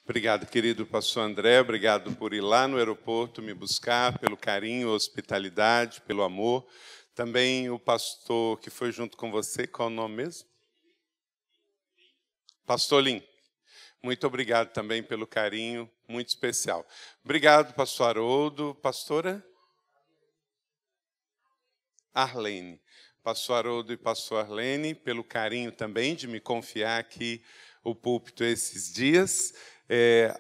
Obrigado, querido pastor André. Obrigado por ir lá no aeroporto me buscar, pelo carinho, hospitalidade, pelo amor. Também o pastor que foi junto com você, qual é o nome mesmo? Pastor Lim. Muito obrigado também pelo carinho, muito especial. Obrigado, pastor Haroldo. Pastora? Arlene. Pastor Haroldo e pastor Arlene, pelo carinho também de me confiar aqui o púlpito esses dias.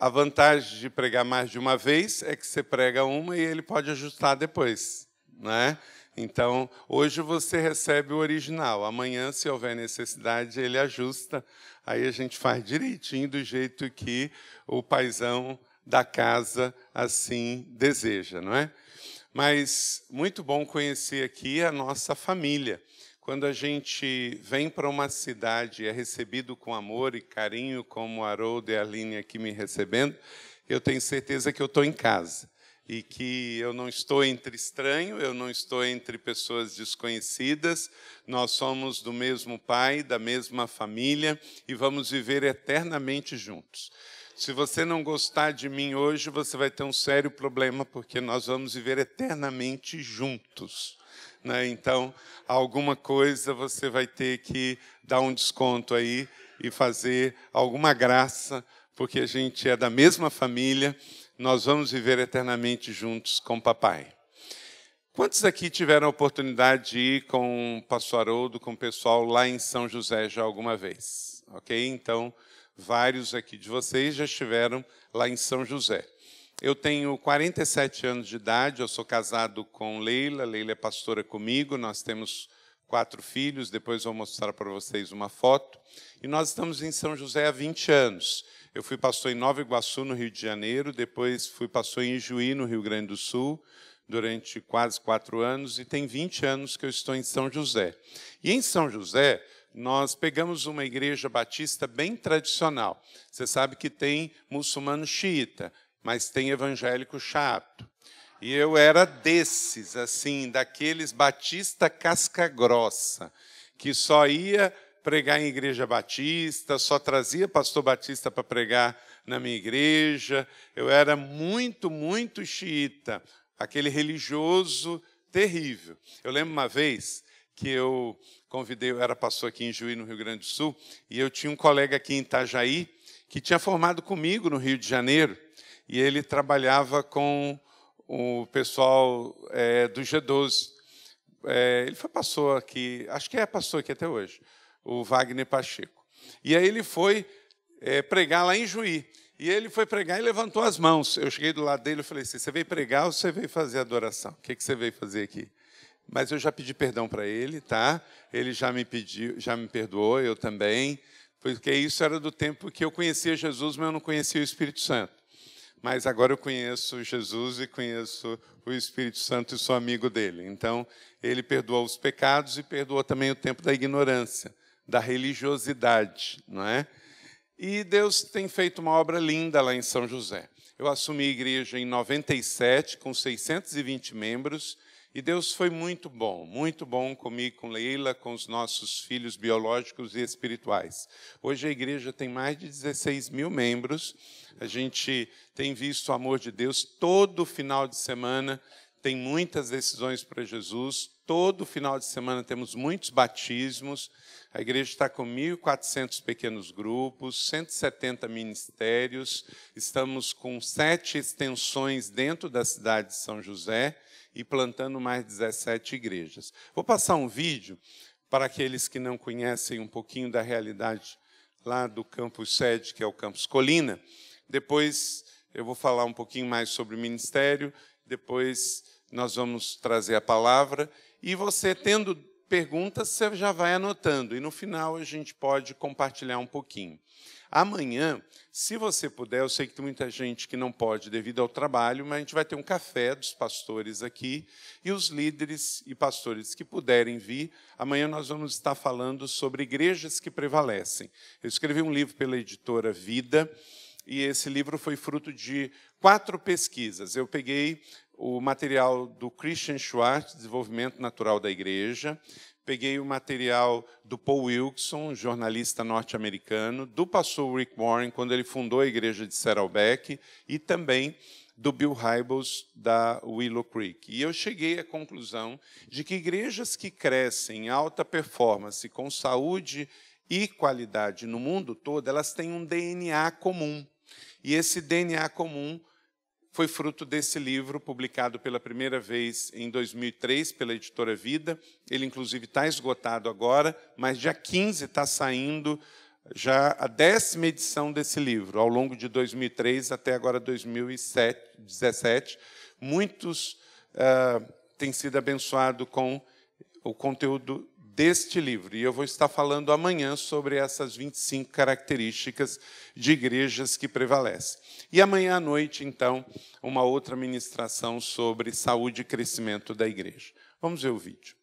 A vantagem de pregar mais de uma vez é que você prega uma e ele pode ajustar depois, né? Então, hoje você recebe o original. Amanhã, se houver necessidade, ele ajusta. Aí a gente faz direitinho do jeito que o paizão da casa assim deseja, não é? Mas muito bom conhecer aqui a nossa família. Quando a gente vem para uma cidade e é recebido com amor e carinho, como a Haroldo e a Aline aqui me recebendo, eu tenho certeza que eu estou em casa. E que eu não estou entre estranhos, eu não estou entre pessoas desconhecidas, nós somos do mesmo pai, da mesma família e vamos viver eternamente juntos. Se você não gostar de mim hoje, você vai ter um sério problema, porque nós vamos viver eternamente juntos, né? Então, alguma coisa você vai ter que dar um desconto aí e fazer alguma graça, porque a gente é da mesma família, nós vamos viver eternamente juntos com o papai. Quantos aqui tiveram a oportunidade de ir com o pastor Haroldo, com o pessoal lá em São José já alguma vez? Ok? Então, vários aqui de vocês já estiveram lá em São José. Eu tenho 47 anos de idade, eu sou casado com Leila, Leila é pastora comigo, nós temos 4 filhos, depois vou mostrar para vocês uma foto. E nós estamos em São José há 20 anos. Eu fui pastor em Nova Iguaçu, no Rio de Janeiro, depois fui pastor em Ijuí, no Rio Grande do Sul, durante quase 4 anos, e tem 20 anos que eu estou em São José. E em São José, nós pegamos uma igreja batista bem tradicional. Você sabe que tem muçulmano xiita, mas tem evangélico chato. E eu era desses, assim, daqueles batista casca grossa, que só ia pregar em igreja batista, só trazia pastor batista para pregar na minha igreja. Eu era muito, muito xiita, aquele religioso terrível. Eu lembro uma vez que eu era pastor aqui em Juí, no Rio Grande do Sul, e eu tinha um colega aqui em Itajaí, que tinha formado comigo no Rio de Janeiro, e ele trabalhava com o pessoal do G12. Ele foi pastor aqui, acho que é pastor aqui até hoje, o Wagner Pacheco. E aí ele foi pregar lá em Juí. E ele foi pregar e levantou as mãos. Eu cheguei do lado dele e falei assim, você veio pregar ou você veio fazer adoração? O que você veio fazer aqui? Mas eu já pedi perdão para ele, tá? Ele já me pediu, já me perdoou, eu também, porque isso era do tempo que eu conhecia Jesus, mas eu não conhecia o Espírito Santo. Mas agora eu conheço Jesus e conheço o Espírito Santo e sou amigo dele. Então, ele perdoou os pecados e perdoou também o tempo da ignorância, da religiosidade, não é? E Deus tem feito uma obra linda lá em São José. Eu assumi a igreja em 97, com 620 membros, e Deus foi muito bom comigo, com Leila, com os nossos filhos biológicos e espirituais. Hoje a igreja tem mais de 16 mil membros, a gente tem visto o amor de Deus todo final de semana, tem muitas decisões para Jesus, todo final de semana temos muitos batismos, a igreja está com 1.400 pequenos grupos, 170 ministérios, estamos com 7 extensões dentro da cidade de São José e plantando mais 17 igrejas. Vou passar um vídeo para aqueles que não conhecem um pouquinho da realidade lá do campus sede, que é o campus Colina. Depois eu vou falar um pouquinho mais sobre o ministério, depois nós vamos trazer a palavra, e você, tendo perguntas, você já vai anotando, e no final a gente pode compartilhar um pouquinho. Amanhã, se você puder, eu sei que tem muita gente que não pode devido ao trabalho, mas a gente vai ter um café dos pastores aqui, e os líderes e pastores que puderem vir, amanhã nós vamos estar falando sobre igrejas que prevalecem. Eu escrevi um livro pela editora Vida, e esse livro foi fruto de 4 pesquisas. Eu peguei o material do Christian Schwartz, Desenvolvimento Natural da Igreja, peguei o material do Paul Wilson, jornalista norte-americano, do pastor Rick Warren, quando ele fundou a igreja de Saddleback, e também do Bill Hybels, da Willow Creek. E eu cheguei à conclusão de que igrejas que crescem em alta performance, com saúde e qualidade no mundo todo, elas têm um DNA comum. E esse DNA comum foi fruto desse livro, publicado pela primeira vez em 2003 pela editora Vida. Ele, inclusive, está esgotado agora, mas dia 15 está saindo já a 10ª edição desse livro, ao longo de 2003 até agora 2017. Muitos têm sido abençoados com o conteúdo deste livro. E eu vou estar falando amanhã sobre essas 25 características de igrejas que prevalecem. E amanhã à noite, então, uma outra ministração sobre saúde e crescimento da igreja. Vamos ver o vídeo.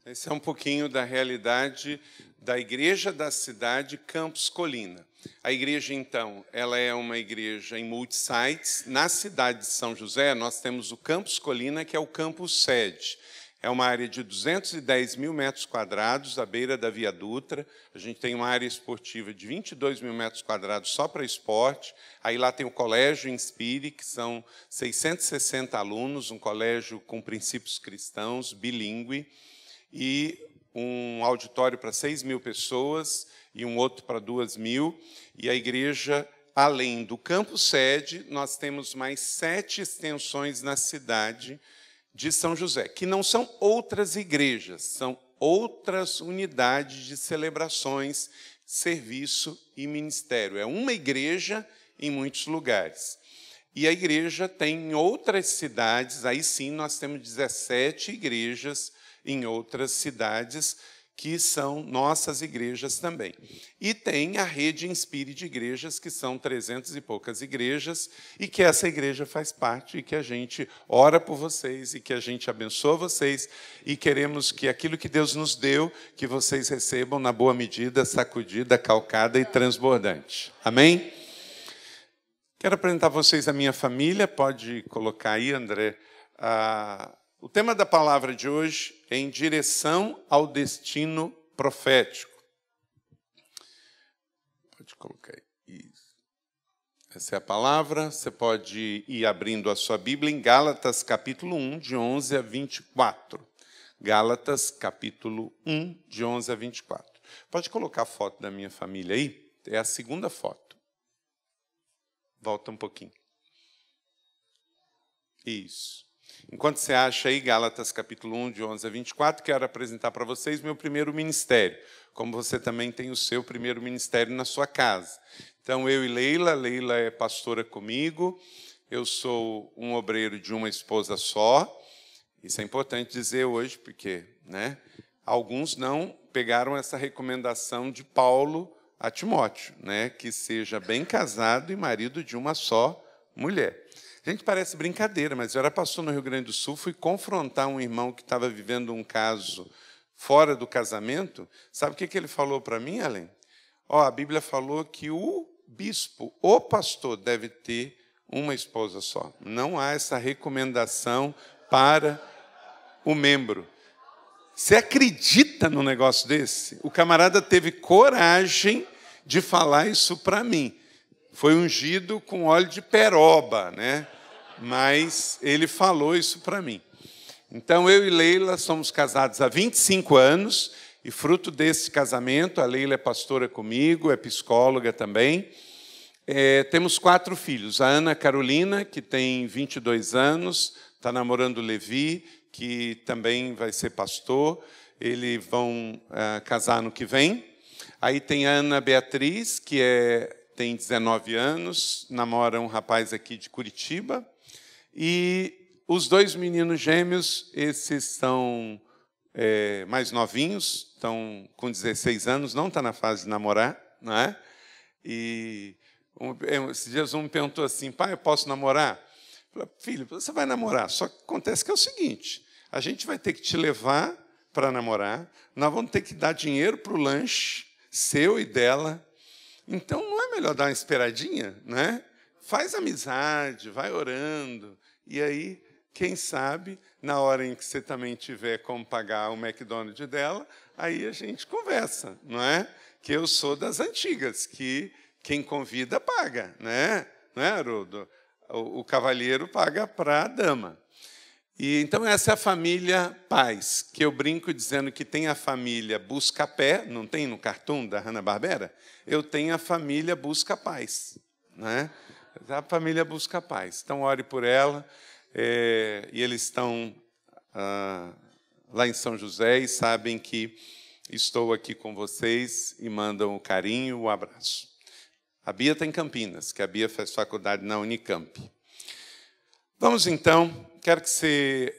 Esse é um pouquinho da realidade da igreja da cidade Campos Colina. A igreja, então, ela é uma igreja em multi-sites. Na cidade de São José, nós temos o Campos Colina, que é o campus sede. É uma área de 210 mil metros quadrados, à beira da Via Dutra. A gente tem uma área esportiva de 22 mil metros quadrados só para esporte. Aí lá tem o Colégio Inspire, que são 660 alunos, um colégio com princípios cristãos, bilíngue, e um auditório para 6 mil pessoas e um outro para 2 mil. E a igreja, além do campus sede, nós temos mais 7 extensões na cidade de São José, que não são outras igrejas, são outras unidades de celebrações, serviço e ministério. É uma igreja em muitos lugares. E a igreja tem em outras cidades, aí sim nós temos 17 igrejas em outras cidades, que são nossas igrejas também. E tem a rede Inspire de igrejas, que são 300 e poucas igrejas, e que essa igreja faz parte, e que a gente ora por vocês, e que a gente abençoa vocês, e queremos que aquilo que Deus nos deu, que vocês recebam na boa medida, sacudida, calcada e transbordante. Amém? Quero apresentar a vocês a minha família. Pode colocar aí, André. O tema da palavra de hoje é em direção ao destino profético. Pode colocar aí. Isso. Essa é a palavra. Você pode ir abrindo a sua Bíblia em Gálatas, capítulo 1, de 11 a 24. Gálatas, capítulo 1, de 11 a 24. Pode colocar a foto da minha família aí? É a segunda foto. Volta um pouquinho. Isso. Enquanto você acha aí, Gálatas capítulo 1, de 11 a 24, quero apresentar para vocês meu primeiro ministério, como você também tem o seu primeiro ministério na sua casa. Então, eu e Leila é pastora comigo, eu sou um obreiro de uma esposa só. Isso é importante dizer hoje, porque alguns não pegaram essa recomendação de Paulo a Timóteo, que seja bem casado e marido de uma só mulher. Gente, parece brincadeira, mas eu era pastor no Rio Grande do Sul, fui confrontar um irmão que estava vivendo um caso fora do casamento. Sabe o que ele falou para mim, Além? A Bíblia falou que o bispo, o pastor, deve ter uma esposa só. Não há essa recomendação para o membro. Você acredita num negócio desse? O camarada teve coragem de falar isso para mim. Foi ungido com óleo de peroba, mas ele falou isso para mim. Então, eu e Leila somos casados há 25 anos, e fruto desse casamento, a Leila é pastora comigo, é psicóloga também. Temos 4 filhos. A Ana Carolina, que tem 22 anos, está namorando o Levi, que também vai ser pastor. Eles vão casar ano que vem. Aí tem a Ana Beatriz, que tem 19 anos, namora um rapaz aqui de Curitiba. E os 2 meninos gêmeos, esses são mais novinhos, estão com 16 anos, não está na fase de namorar, não é? E esses dias um me perguntou assim: pai, eu posso namorar? Eu falei: filho, você vai namorar, só que acontece que é o seguinte, a gente vai ter que te levar para namorar, nós vamos ter que dar dinheiro para o lanche seu e dela. Então, não é melhor dar uma esperadinha, Faz amizade, vai orando, e aí, quem sabe, na hora em que você também tiver como pagar o McDonald's dela, aí a gente conversa, não é? Que eu sou das antigas, que quem convida paga, não é, Haroldo? O cavalheiro paga para a dama. E então essa é a família Paz, que eu brinco dizendo que tem a família Buscapé, não tem no cartoon da Hanna-Barbera? Eu tenho a família Busca Paz, A família Busca Paz. Então, ore por ela. E eles estão lá em São José e sabem que estou aqui com vocês e mandam o carinho, o abraço. A Bia está em Campinas, que a Bia faz faculdade na Unicamp. Vamos, então, quero que você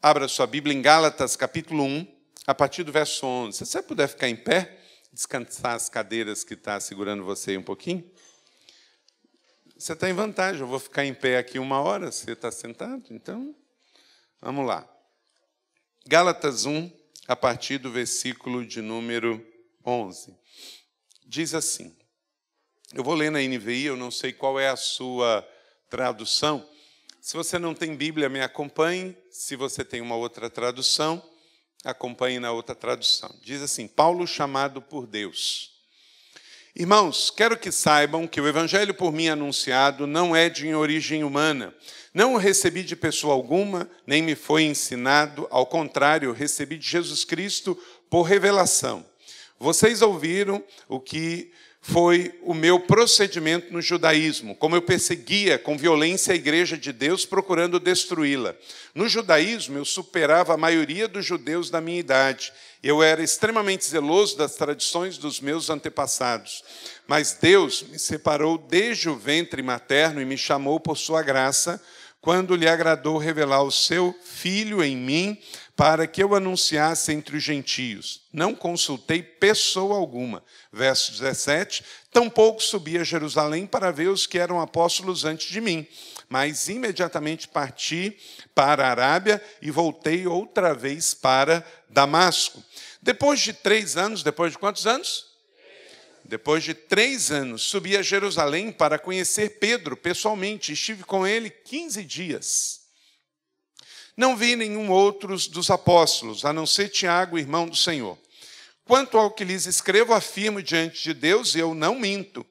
abra sua Bíblia em Gálatas, capítulo 1, a partir do verso 11. Se você puder ficar em pé, descansar as cadeiras que estão segurando você aí um pouquinho. Você está em vantagem, eu vou ficar em pé aqui 1 hora, você está sentado, então, vamos lá. Gálatas 1, a partir do versículo de número 11. Diz assim, eu vou ler na NVI, eu não sei qual é a sua tradução. Se você não tem Bíblia, me acompanhe. Se você tem uma outra tradução, acompanhe na outra tradução. Diz assim, Paulo chamado por Deus. Irmãos, quero que saibam que o evangelho por mim anunciado não é de origem humana. Não o recebi de pessoa alguma, nem me foi ensinado. Ao contrário, recebi de Jesus Cristo por revelação. Vocês ouviram o que foi o meu procedimento no judaísmo, como eu perseguia com violência a igreja de Deus, procurando destruí-la. No judaísmo, eu superava a maioria dos judeus da minha idade. Eu era extremamente zeloso das tradições dos meus antepassados. Mas Deus me separou desde o ventre materno e me chamou por sua graça, quando lhe agradou revelar o seu Filho em mim, para que eu anunciasse entre os gentios. Não consultei pessoa alguma. Verso 17, tampouco subi a Jerusalém para ver os que eram apóstolos antes de mim, mas imediatamente parti para a Arábia e voltei outra vez para Damasco. Depois de 3 anos, depois de quantos anos? Depois de 3 anos, subi a Jerusalém para conhecer Pedro pessoalmente. Estive com ele 15 dias. Não vi nenhum outro dos apóstolos, a não ser Tiago, irmão do Senhor. Quanto ao que lhes escrevo, afirmo diante de Deus, eu não minto.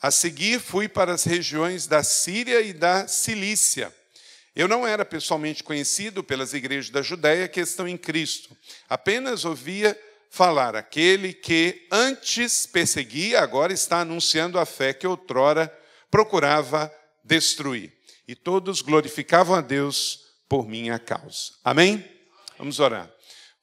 A seguir, fui para as regiões da Síria e da Cilícia. Eu não era pessoalmente conhecido pelas igrejas da Judéia que estão em Cristo. Apenas ouvia falar, aquele que antes perseguia, agora está anunciando a fé que outrora procurava destruir. E todos glorificavam a Deus por minha causa. Amém? Vamos orar.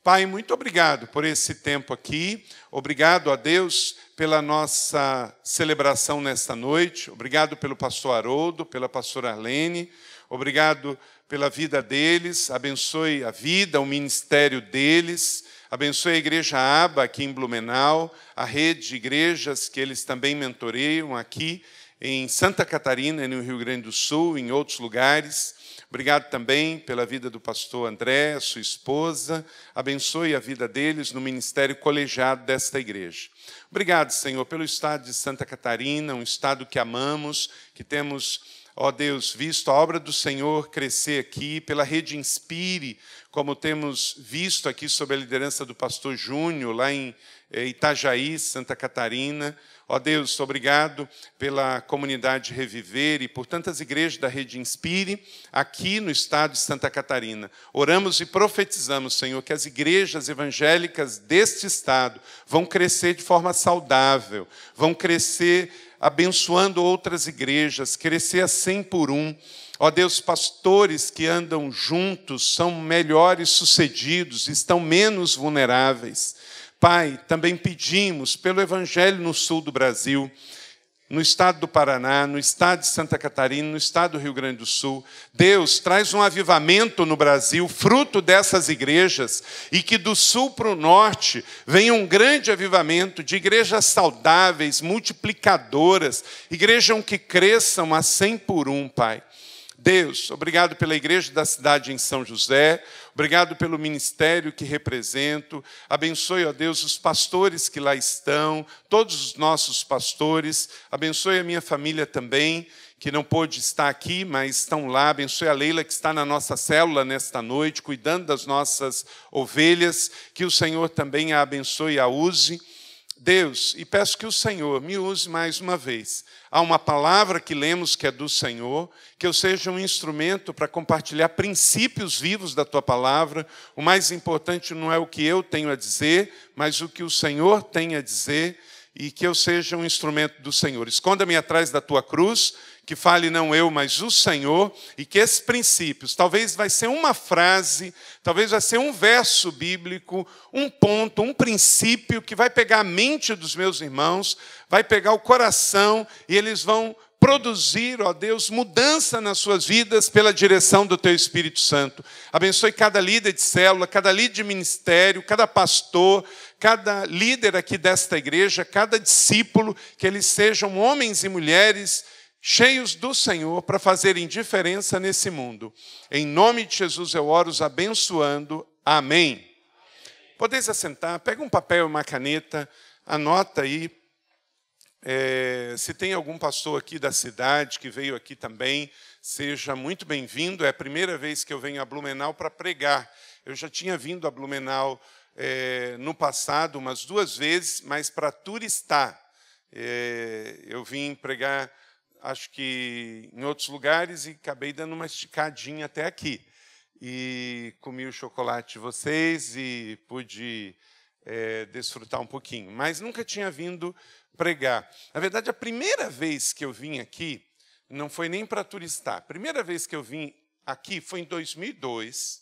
Pai, muito obrigado por esse tempo aqui. Obrigado a Deus pela nossa celebração nesta noite. Obrigado pelo pastor Haroldo, pela pastora Arlene. Obrigado pela vida deles. Abençoe a vida, o ministério deles. Abençoe a Igreja Aba aqui em Blumenau, a rede de igrejas que eles também mentoreiam aqui em Santa Catarina, no Rio Grande do Sul, em outros lugares. Obrigado também pela vida do pastor André, sua esposa. Abençoe a vida deles no ministério colegiado desta igreja. Obrigado, Senhor, pelo estado de Santa Catarina, um estado que amamos, que temos, ó Deus, visto a obra do Senhor crescer aqui, pela rede Inspire, como temos visto aqui sob a liderança do pastor Júnior, lá em Itajaí, Santa Catarina. Ó Deus, obrigado pela comunidade Reviver e por tantas igrejas da rede Inspire aqui no estado de Santa Catarina. Oramos e profetizamos, Senhor, que as igrejas evangélicas deste estado vão crescer de forma saudável, vão crescer abençoando outras igrejas, crescer a 100 por 1. Ó Deus, pastores que andam juntos são melhores sucedidos, estão menos vulneráveis. Pai, também pedimos pelo Evangelho no sul do Brasil, no estado do Paraná, no estado de Santa Catarina, no estado do Rio Grande do Sul. Deus, traz um avivamento no Brasil, fruto dessas igrejas, e que do sul para o norte venha um grande avivamento de igrejas saudáveis, multiplicadoras, igrejas que cresçam a 100 por 1, Pai. Deus, obrigado pela igreja da cidade em São José, obrigado pelo ministério que represento, abençoe, ó Deus, os pastores que lá estão, todos os nossos pastores, abençoe a minha família também, que não pôde estar aqui, mas estão lá, abençoe a Leila que está na nossa célula nesta noite, cuidando das nossas ovelhas, que o Senhor também a abençoe e a use. Deus, e peço que o Senhor me use mais uma vez. Há uma palavra que lemos que é do Senhor, que eu seja um instrumento para compartilhar princípios vivos da Tua palavra. O mais importante não é o que eu tenho a dizer, mas o que o Senhor tem a dizer, e que eu seja um instrumento do Senhor. Esconda-me atrás da Tua cruz, que fale não eu, mas o Senhor, e que esses princípios, talvez vai ser uma frase, talvez vai ser um verso bíblico, um ponto, um princípio que vai pegar a mente dos meus irmãos, vai pegar o coração, e eles vão produzir, ó Deus, mudança nas suas vidas pela direção do Teu Espírito Santo. Abençoe cada líder de célula, cada líder de ministério, cada pastor, cada líder aqui desta igreja, cada discípulo, que eles sejam homens e mulheres cheios do Senhor para fazerem diferença nesse mundo. Em nome de Jesus eu oro os abençoando. Amém. Podeis assentar, pega um papel e uma caneta, anota aí. Se tem algum pastor aqui da cidade que veio aqui também, seja muito bem-vindo. É a primeira vez que eu venho a Blumenau para pregar. Eu já tinha vindo a Blumenau no passado umas 2 vezes, mas para turistar. Eu vim pregar, acho que em outros lugares, e acabei dando uma esticadinha até aqui. E comi o chocolate de vocês e pude desfrutar um pouquinho. Mas nunca tinha vindo pregar. Na verdade, a primeira vez que eu vim aqui, não foi nem para turistar. A primeira vez que eu vim aqui foi em 2002,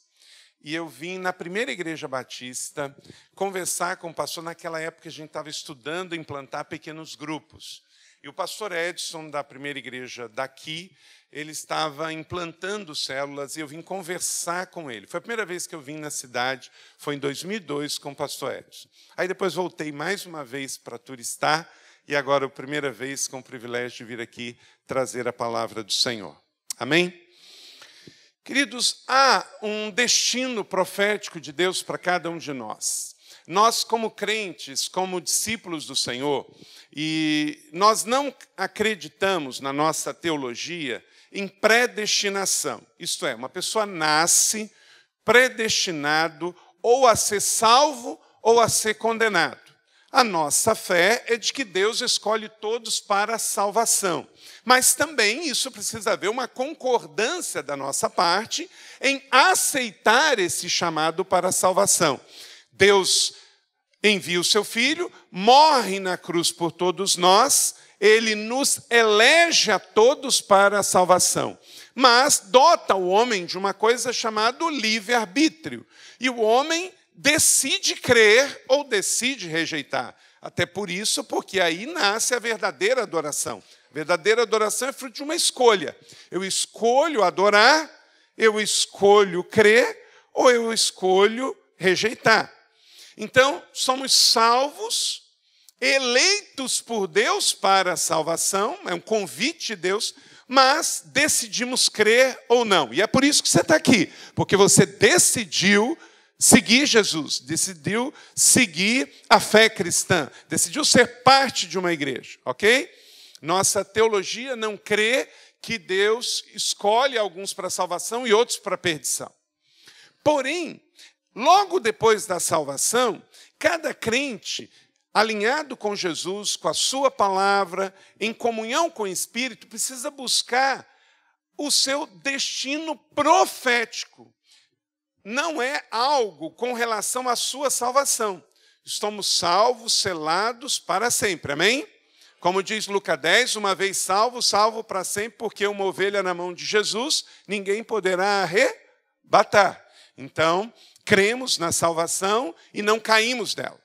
e eu vim na primeira igreja batista conversar com o pastor. Naquela época a gente estava estudando implantar pequenos grupos. E o pastor Edson, da primeira igreja daqui, ele estava implantando células e eu vim conversar com ele. Foi a primeira vez que eu vim na cidade, foi em 2002 com o pastor Edson. Aí depois voltei mais uma vez para turistar e agora a primeira vez com o privilégio de vir aqui trazer a palavra do Senhor. Amém? Queridos, há um destino profético de Deus para cada um de nós. Nós, como crentes, como discípulos do Senhor, e nós não acreditamos na nossa teologia em predestinação. Isto é, uma pessoa nasce predestinado ou a ser salvo ou a ser condenado. A nossa fé é de que Deus escolhe todos para a salvação. Mas também isso precisa haver uma concordância da nossa parte em aceitar esse chamado para a salvação. Deus envia o seu Filho, morre na cruz por todos nós, ele nos elege a todos para a salvação. mas dota o homem de uma coisa chamada livre-arbítrio. E o homem decide crer ou decide rejeitar. Até por isso, porque aí nasce a verdadeira adoração. A verdadeira adoração é fruto de uma escolha. Eu escolho adorar, eu escolho crer, ou eu escolho rejeitar. Então, somos salvos, eleitos por Deus para a salvação, é um convite de Deus, mas decidimos crer ou não. E é por isso que você está aqui, porque você decidiu seguir Jesus, decidiu seguir a fé cristã, decidiu ser parte de uma igreja, ok? Nossa teologia não crê que Deus escolhe alguns para a salvação e outros para a perdição. Porém, logo depois da salvação, cada crente, alinhado com Jesus, com a sua palavra, em comunhão com o Espírito, precisa buscar o seu destino profético. Não é algo com relação à sua salvação. Estamos salvos, selados para sempre, amém? Como diz Lucas 10, uma vez salvo, salvo para sempre, porque uma ovelha na mão de Jesus, ninguém poderá arrebatar. Então, cremos na salvação e não caímos dela.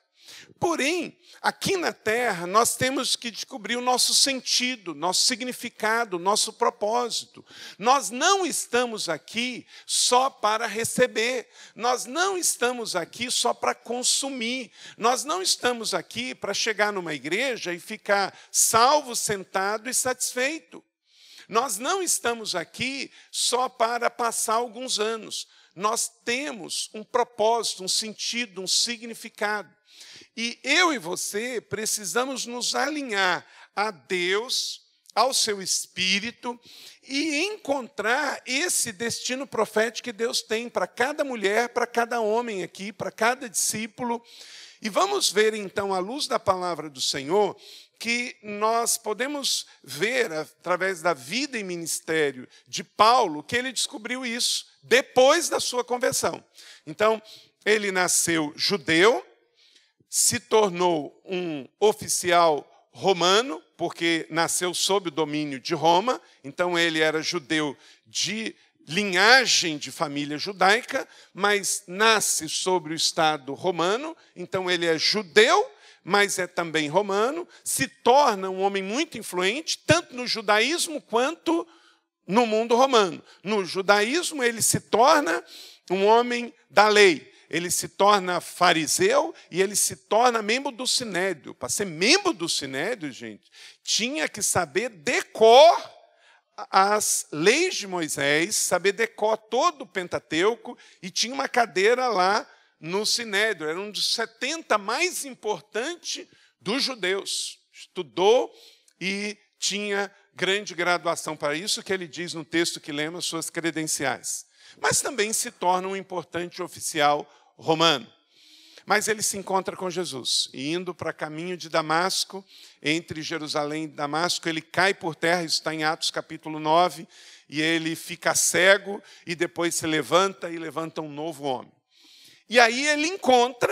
Porém, aqui na terra, nós temos que descobrir o nosso sentido, nosso significado, nosso propósito. Nós não estamos aqui só para receber. Nós não estamos aqui só para consumir. Nós não estamos aqui para chegar numa igreja e ficar salvo, sentado e satisfeito. Nós não estamos aqui só para passar alguns anos. Nós temos um propósito, um sentido, um significado. E eu e você precisamos nos alinhar a Deus, ao seu Espírito, e encontrar esse destino profético que Deus tem para cada mulher, para cada homem aqui, para cada discípulo. E vamos ver, então, à luz da palavra do Senhor, que nós podemos ver, através da vida e ministério de Paulo, que ele descobriu isso depois da sua conversão. Então, ele nasceu judeu, se tornou um oficial romano, porque nasceu sob o domínio de Roma, então ele era judeu de linhagem de família judaica, mas nasce sobre o Estado romano, então ele é judeu, mas é também romano, se torna um homem muito influente, tanto no judaísmo quanto no mundo romano. No judaísmo, ele se torna um homem da lei. Ele se torna fariseu e ele se torna membro do Sinédrio. Para ser membro do Sinédrio, gente, tinha que saber decor as leis de Moisés, saber decor todo o Pentateuco, e tinha uma cadeira lá no Sinédrio. Era um dos 70 mais importantes dos judeus. Estudou e tinha grande graduação para isso, que ele diz no texto que lemos, suas credenciais. Mas também se torna um importante oficial romano. Mas ele se encontra com Jesus, e indo para caminho de Damasco, entre Jerusalém e Damasco, ele cai por terra, isso está em Atos capítulo 9, e ele fica cego, e depois se levanta, e levanta um novo homem. E aí ele encontra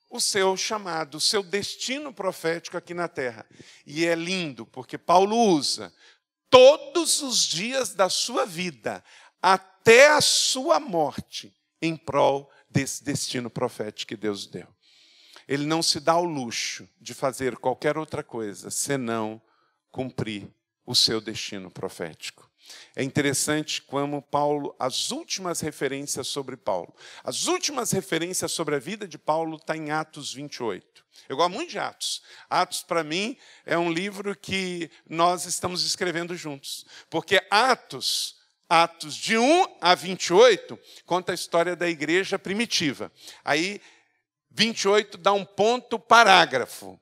o seu chamado, o seu destino profético aqui na terra. E é lindo, porque Paulo usa todos os dias da sua vida, até a sua morte, em prol desse destino profético que Deus deu. Ele não se dá ao luxo de fazer qualquer outra coisa, senão cumprir o seu destino profético. É interessante como Paulo, as últimas referências sobre Paulo, as últimas referências sobre a vida de Paulo está em Atos 28. Eu gosto muito de Atos. Atos, para mim, é um livro que nós estamos escrevendo juntos. Porque Atos de 1 a 28, conta a história da igreja primitiva. Aí, 28 dá um ponto parágrafo.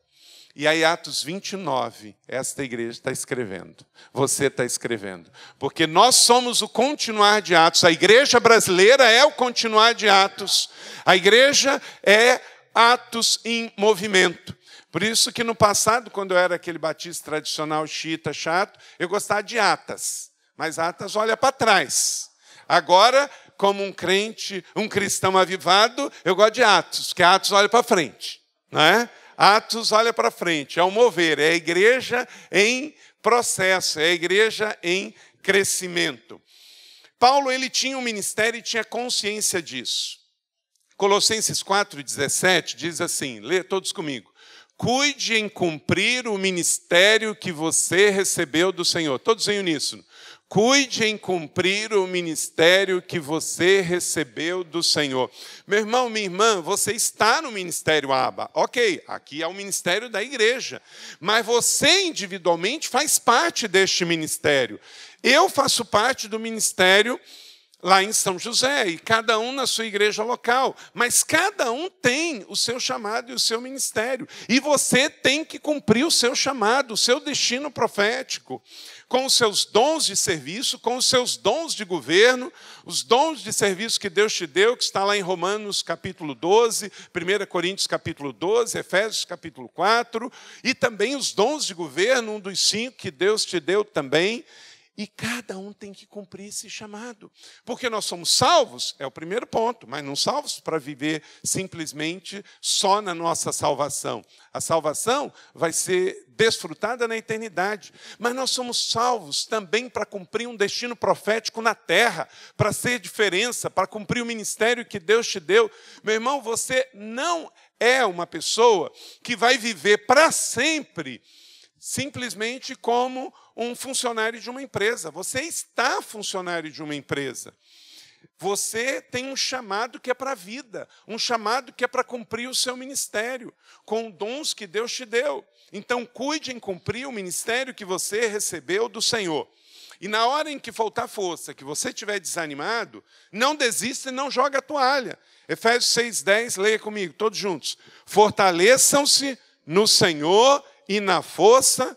E aí, Atos 29, esta igreja está escrevendo. Você está escrevendo. Porque nós somos o continuar de Atos. A igreja brasileira é o continuar de Atos. A igreja é Atos em movimento. Por isso que no passado, quando eu era aquele batista tradicional xiita chato, eu gostava de Atas. Mas Atas olha para trás. Agora, como um crente, um cristão avivado, eu gosto de Atos, que Atos olha para frente. Não é? Atos olha para frente, é o mover, é a igreja em processo, é a igreja em crescimento. Paulo, ele tinha um ministério e tinha consciência disso. Colossenses 4,17 diz assim, lê todos comigo. Cuide em cumprir o ministério que você recebeu do Senhor. Todos em uníssono. Cuide em cumprir o ministério que você recebeu do Senhor. Meu irmão, minha irmã, você está no ministério ABA. Ok, aqui é o ministério da igreja. Mas você individualmente faz parte deste ministério. Eu faço parte do ministério lá em São José, e cada um na sua igreja local. Mas cada um tem o seu chamado e o seu ministério. E você tem que cumprir o seu chamado, o seu destino profético, com os seus dons de serviço, com os seus dons de governo, os dons de serviço que Deus te deu, que está lá em Romanos capítulo 12, 1 Coríntios capítulo 12, Efésios capítulo 4, e também os dons de governo, um dos 5 que Deus te deu também. E cada um tem que cumprir esse chamado. Porque nós somos salvos, é o primeiro ponto, mas não salvos para viver simplesmente só na nossa salvação. A salvação vai ser desfrutada na eternidade. Mas nós somos salvos também para cumprir um destino profético na terra, para ser diferença, para cumprir o ministério que Deus te deu. Meu irmão, você não é uma pessoa que vai viver para sempre simplesmente como um funcionário de uma empresa. Você está funcionário de uma empresa. Você tem um chamado que é para a vida, um chamado que é para cumprir o seu ministério, com dons que Deus te deu. Então, cuide em cumprir o ministério que você recebeu do Senhor. E na hora em que faltar força, que você estiver desanimado, não desista e não joga a toalha. Efésios 6,10, leia comigo, todos juntos. Fortaleçam-se no Senhor e na força,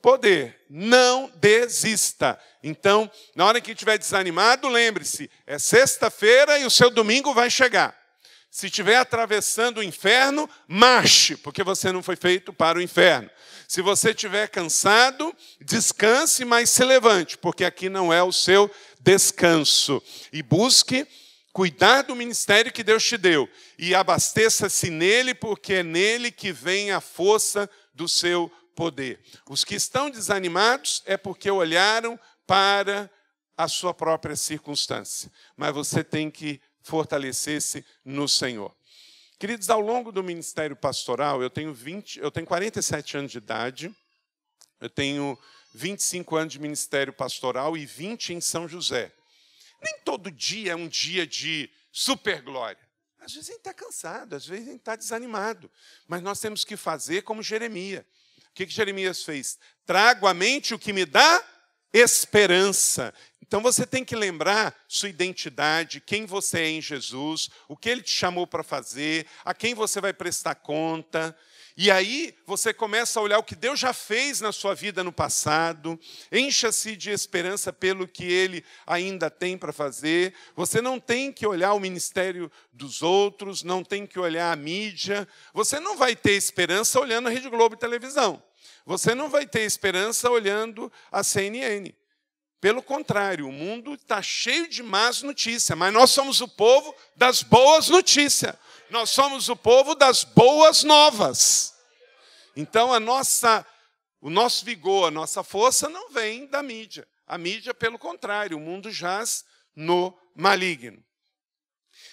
poder. Não desista. Então, na hora que estiver desanimado, lembre-se, é sexta-feira e o seu domingo vai chegar. Se estiver atravessando o inferno, marche, porque você não foi feito para o inferno. Se você estiver cansado, descanse, mas se levante, porque aqui não é o seu descanso. E busque cuidar do ministério que Deus te deu. E abasteça-se nele, porque é nele que vem a força do seu poder. Os que estão desanimados é porque olharam para a sua própria circunstância. Mas você tem que fortalecer-se no Senhor. Queridos, ao longo do ministério pastoral, eu tenho 47 anos de idade, eu tenho 25 anos de ministério pastoral e 20 em São José. Nem todo dia é um dia de superglória. Às vezes a gente está cansado, às vezes a gente está desanimado. Mas nós temos que fazer como Jeremias. O que Jeremias fez? Trago à mente o que me dá esperança. Então você tem que lembrar sua identidade, quem você é em Jesus, o que Ele te chamou para fazer, a quem você vai prestar conta. E aí você começa a olhar o que Deus já fez na sua vida no passado, encha-se de esperança pelo que Ele ainda tem para fazer. Você não tem que olhar o ministério dos outros, não tem que olhar a mídia. Você não vai ter esperança olhando a Rede Globo e televisão. Você não vai ter esperança olhando a CNN. Pelo contrário, o mundo está cheio de más notícias, mas nós somos o povo das boas notícias. Nós somos o povo das boas novas. Então, o nosso vigor, a nossa força não vem da mídia. A mídia, pelo contrário, o mundo jaz no maligno.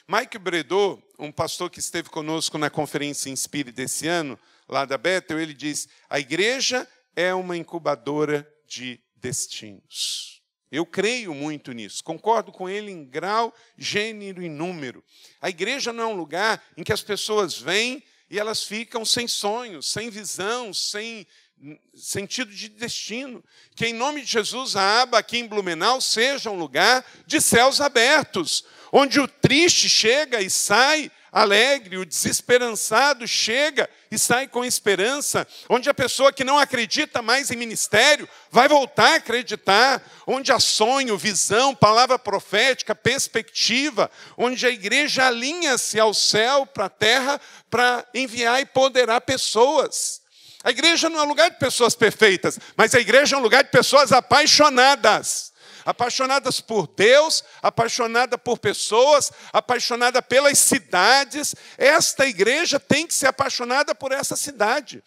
Mike Bredot, um pastor que esteve conosco na conferência Inspire desse ano, lá da Bethel, ele diz, a igreja é uma incubadora de destinos. Eu creio muito nisso, concordo com ele em grau, gênero e número. A igreja não é um lugar em que as pessoas vêm e elas ficam sem sonhos, sem visão, sem sentido de destino. Que em nome de Jesus a aba aqui em Blumenau seja um lugar de céus abertos, onde o triste chega e sai alegre, o desesperançado chega e sai com esperança, onde a pessoa que não acredita mais em ministério vai voltar a acreditar, onde há sonho, visão, palavra profética, perspectiva, onde a igreja alinha-se ao céu, para a terra, para enviar e empoderar pessoas. A igreja não é um lugar de pessoas perfeitas, mas a igreja é um lugar de pessoas apaixonadas. Apaixonadas por Deus, apaixonada por pessoas, apaixonada pelas cidades. Esta igreja tem que ser apaixonada por essa cidade.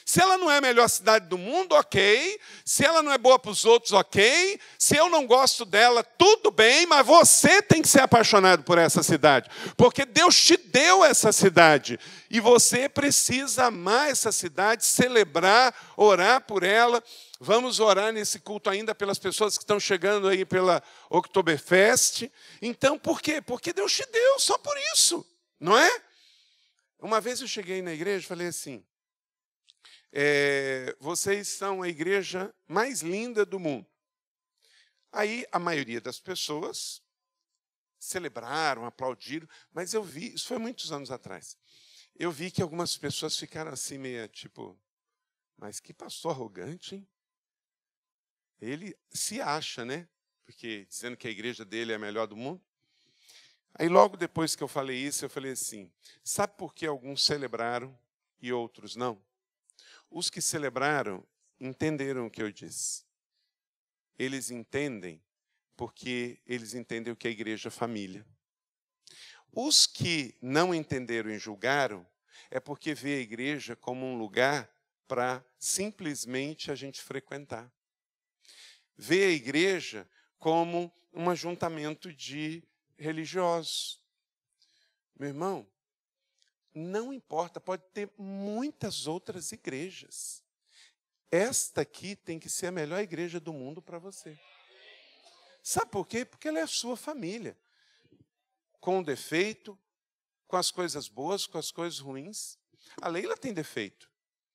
Se ela não é a melhor cidade do mundo, ok. Se ela não é boa para os outros, ok. Se eu não gosto dela, tudo bem, mas você tem que ser apaixonado por essa cidade. Porque Deus te deu essa cidade. E você precisa amar essa cidade, celebrar, orar por ela. Vamos orar nesse culto ainda pelas pessoas que estão chegando aí pela Oktoberfest. Então, por quê? Porque Deus te deu, só por isso, não é? Uma vez eu cheguei na igreja e falei assim, vocês são a igreja mais linda do mundo. Aí a maioria das pessoas celebraram, aplaudiram, mas eu vi, isso foi muitos anos atrás, eu vi que algumas pessoas ficaram assim meio tipo, mas que pastor arrogante, hein? Ele se acha, né? Porque dizendo que a igreja dele é a melhor do mundo. Aí logo depois que eu falei isso, eu falei assim, sabe por que alguns celebraram e outros não? Os que celebraram entenderam o que eu disse. Eles entendem porque eles entendem o que é a igreja família. Os que não entenderam e julgaram é porque vê a igreja como um lugar para simplesmente a gente frequentar. Vê a igreja como um ajuntamento de religiosos. Meu irmão, não importa, pode ter muitas outras igrejas. Esta aqui tem que ser a melhor igreja do mundo para você. Sabe por quê? Porque ela é a sua família. Com o defeito, com as coisas boas, com as coisas ruins. A Leila tem defeito,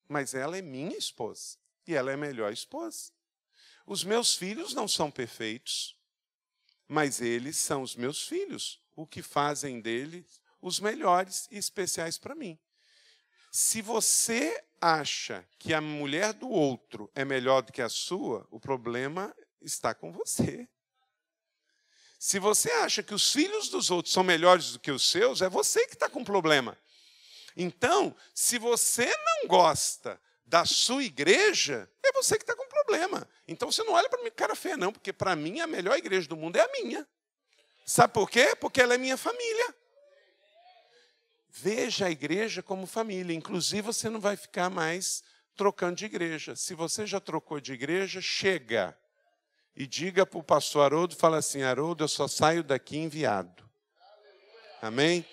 mas ela é minha esposa. E ela é a melhor esposa. Os meus filhos não são perfeitos, mas eles são os meus filhos, o que fazem deles os melhores e especiais para mim. Se você acha que a mulher do outro é melhor do que a sua, o problema está com você. Se você acha que os filhos dos outros são melhores do que os seus, é você que está com problema. Então, se você não gosta da sua igreja, é você que está com problema. Então, você não olha para mim com cara feia, não, porque para mim a melhor igreja do mundo é a minha. Sabe por quê? Porque ela é minha família. Veja a igreja como família. Inclusive, você não vai ficar mais trocando de igreja. Se você já trocou de igreja, chega e diga para o pastor Haroldo, fala assim, Haroldo, eu só saio daqui enviado. Amém?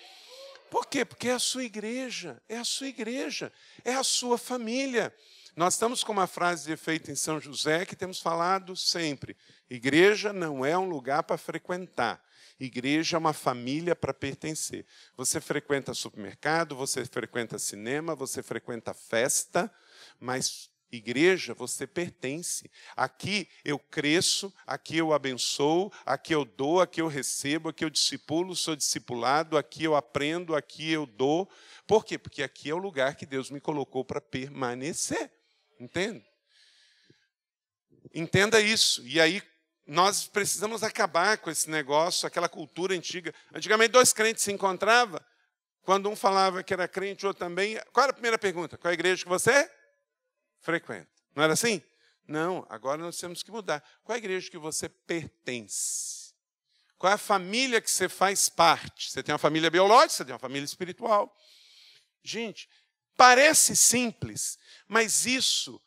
Por quê? Porque é a sua igreja, é a sua igreja, é a sua família. Nós estamos com uma frase de efeito em São José que temos falado sempre. Igreja não é um lugar para frequentar. Igreja é uma família para pertencer. Você frequenta supermercado, você frequenta cinema, você frequenta festa, mas igreja, você pertence. Aqui eu cresço, aqui eu abençoo, aqui eu dou, aqui eu recebo, aqui eu discipulo, sou discipulado, aqui eu aprendo, aqui eu dou. Por quê? Porque aqui é o lugar que Deus me colocou para permanecer. Entende? Entenda isso. E aí nós precisamos acabar com esse negócio, aquela cultura antiga. Antigamente, dois crentes se encontravam. Quando um falava que era crente, o outro também. Qual era a primeira pergunta? Qual é a igreja que você frequenta? Não era assim? Não, agora nós temos que mudar. Qual é a igreja que você pertence? Qual é a família que você faz parte? Você tem uma família biológica, você tem uma família espiritual. Gente, parece simples, mas isso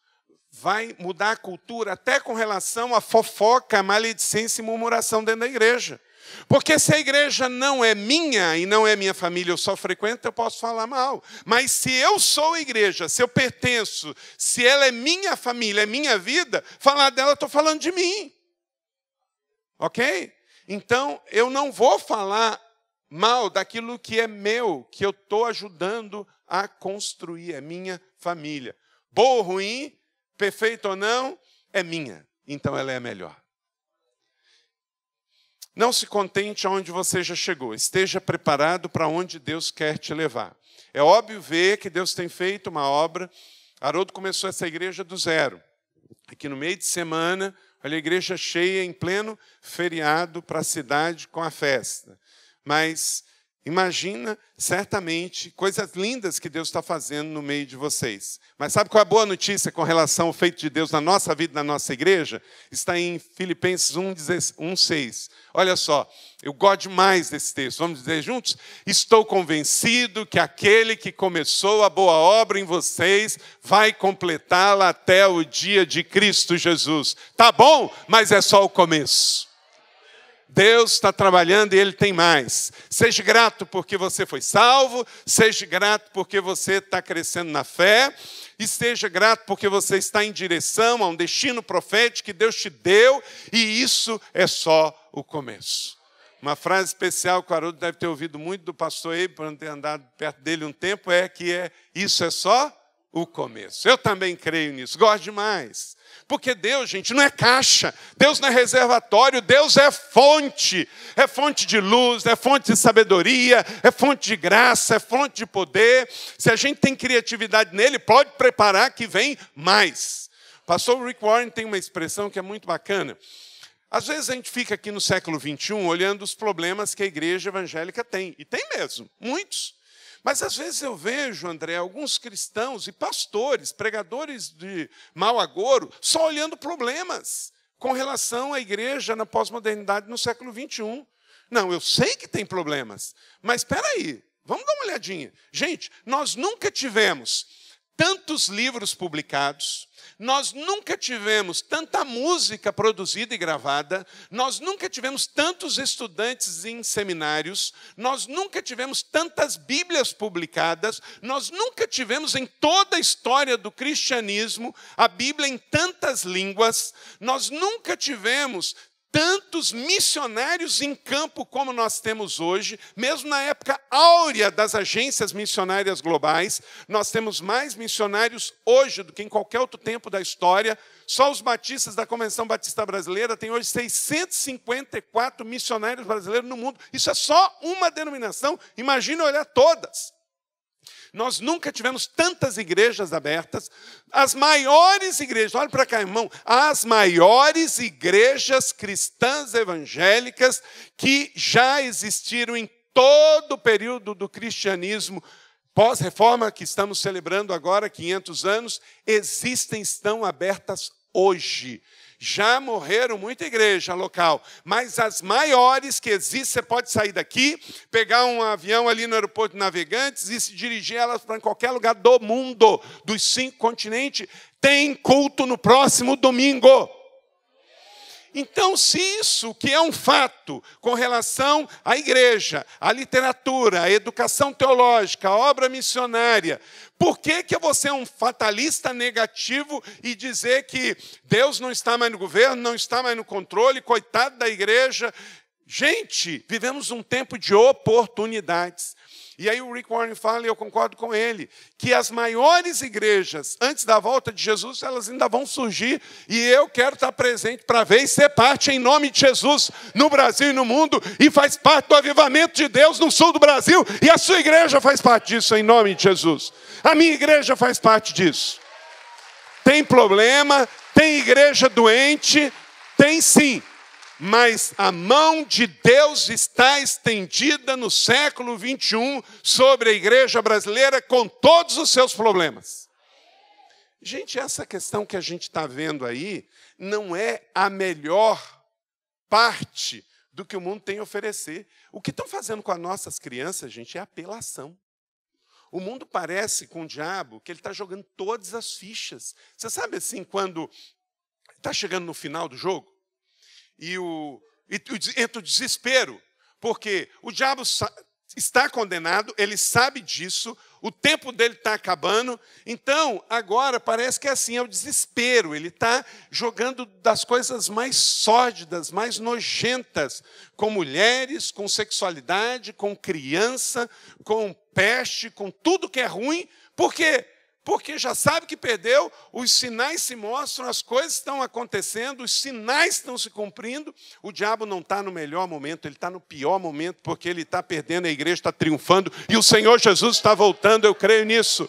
vai mudar a cultura até com relação à fofoca, maledicência e murmuração dentro da igreja. Porque se a igreja não é minha e não é minha família, eu só frequento, eu posso falar mal. Mas se eu sou a igreja, se eu pertenço, se ela é minha família, é minha vida, falar dela, estou falando de mim. Ok? Então, eu não vou falar mal daquilo que é meu, que eu estou ajudando a construir, é minha família. Boa ou ruim, perfeito ou não, é minha. Então, ela é a melhor. Não se contente aonde você já chegou. Esteja preparado para onde Deus quer te levar. É óbvio ver que Deus tem feito uma obra. Haroldo começou essa igreja do zero. Aqui no meio de semana, olha a igreja cheia em pleno feriado para a cidade com a festa. Mas imagina, certamente, coisas lindas que Deus está fazendo no meio de vocês. Mas sabe qual é a boa notícia com relação ao feito de Deus na nossa vida, na nossa igreja? Está em Filipenses 1:6. Olha só, eu gosto demais desse texto. Vamos dizer juntos? Estou convencido que aquele que começou a boa obra em vocês vai completá-la até o dia de Cristo Jesus. Tá bom, mas é só o começo. Deus está trabalhando e Ele tem mais. Seja grato porque você foi salvo, seja grato porque você está crescendo na fé, e seja grato porque você está em direção a um destino profético que Deus te deu, e isso é só o começo. Uma frase especial que o Haroldo deve ter ouvido muito do pastor Eibe, por não ter andado perto dele um tempo, isso é só o começo. Eu também creio nisso, gosto demais. Porque Deus, gente, não é caixa, Deus não é reservatório, Deus é fonte de luz, é fonte de sabedoria, é fonte de graça, é fonte de poder. Se a gente tem criatividade nele, pode preparar que vem mais. O pastor Rick Warren tem uma expressão que é muito bacana. Às vezes a gente fica aqui no século XXI olhando os problemas que a igreja evangélica tem, e tem mesmo, muitos. Mas às vezes eu vejo, André, alguns cristãos e pastores, pregadores de mau agouro, só olhando problemas com relação à igreja na pós-modernidade no século XXI. Não, eu sei que tem problemas, mas espera aí, vamos dar uma olhadinha. Gente, nós nunca tivemos tantos livros publicados, nós nunca tivemos tanta música produzida e gravada, nós nunca tivemos tantos estudantes em seminários, nós nunca tivemos tantas Bíblias publicadas, nós nunca tivemos em toda a história do cristianismo a Bíblia em tantas línguas, nós nunca tivemos tantos missionários em campo como nós temos hoje, mesmo na época áurea das agências missionárias globais, nós temos mais missionários hoje do que em qualquer outro tempo da história. Só os batistas da Convenção Batista Brasileira têm hoje 654 missionários brasileiros no mundo. Isso é só uma denominação, imagine olhar todas. Nós nunca tivemos tantas igrejas abertas, as maiores igrejas, olha para cá, irmão, as maiores igrejas cristãs evangélicas que já existiram em todo o período do cristianismo, pós-reforma, que estamos celebrando agora, 500 anos, existem, estão abertas hoje. Já morreram muita igreja local, mas as maiores que existem, você pode sair daqui, pegar um avião ali no aeroporto de Navegantes e se dirigir elas para qualquer lugar do mundo, dos 5 continentes, tem culto no próximo domingo. Então, se isso, que é um fato com relação à igreja, à literatura, à educação teológica, à obra missionária, por que eu vou ser um fatalista negativo e dizer que Deus não está mais no governo, não está mais no controle, coitado da igreja? Gente, vivemos um tempo de oportunidades. E aí o Rick Warren fala, e eu concordo com ele, que as maiores igrejas, antes da volta de Jesus, elas ainda vão surgir, e eu quero estar presente para ver e ser parte, em nome de Jesus, no Brasil e no mundo, e faz parte do avivamento de Deus no sul do Brasil, e a sua igreja faz parte disso, em nome de Jesus. A minha igreja faz parte disso. Tem problema, tem igreja doente, tem sim. Mas a mão de Deus está estendida no século XXI sobre a igreja brasileira com todos os seus problemas. Gente, essa questão que a gente está vendo aí não é a melhor parte do que o mundo tem a oferecer. O que estão fazendo com as nossas crianças, gente, é apelação. O mundo parece com o diabo que ele está jogando todas as fichas. Você sabe assim, quando está chegando no final do jogo, e entra o desespero, porque o diabo está condenado, ele sabe disso, o tempo dele está acabando, então agora parece que é assim, é o desespero, ele está jogando das coisas mais sórdidas, mais nojentas, com mulheres, com sexualidade, com criança, com peste, com tudo que é ruim, por quê? Porque já sabe que perdeu, os sinais se mostram, as coisas estão acontecendo, os sinais estão se cumprindo. O diabo não está no melhor momento, ele está no pior momento, porque ele está perdendo, a igreja está triunfando, e o Senhor Jesus está voltando, eu creio nisso.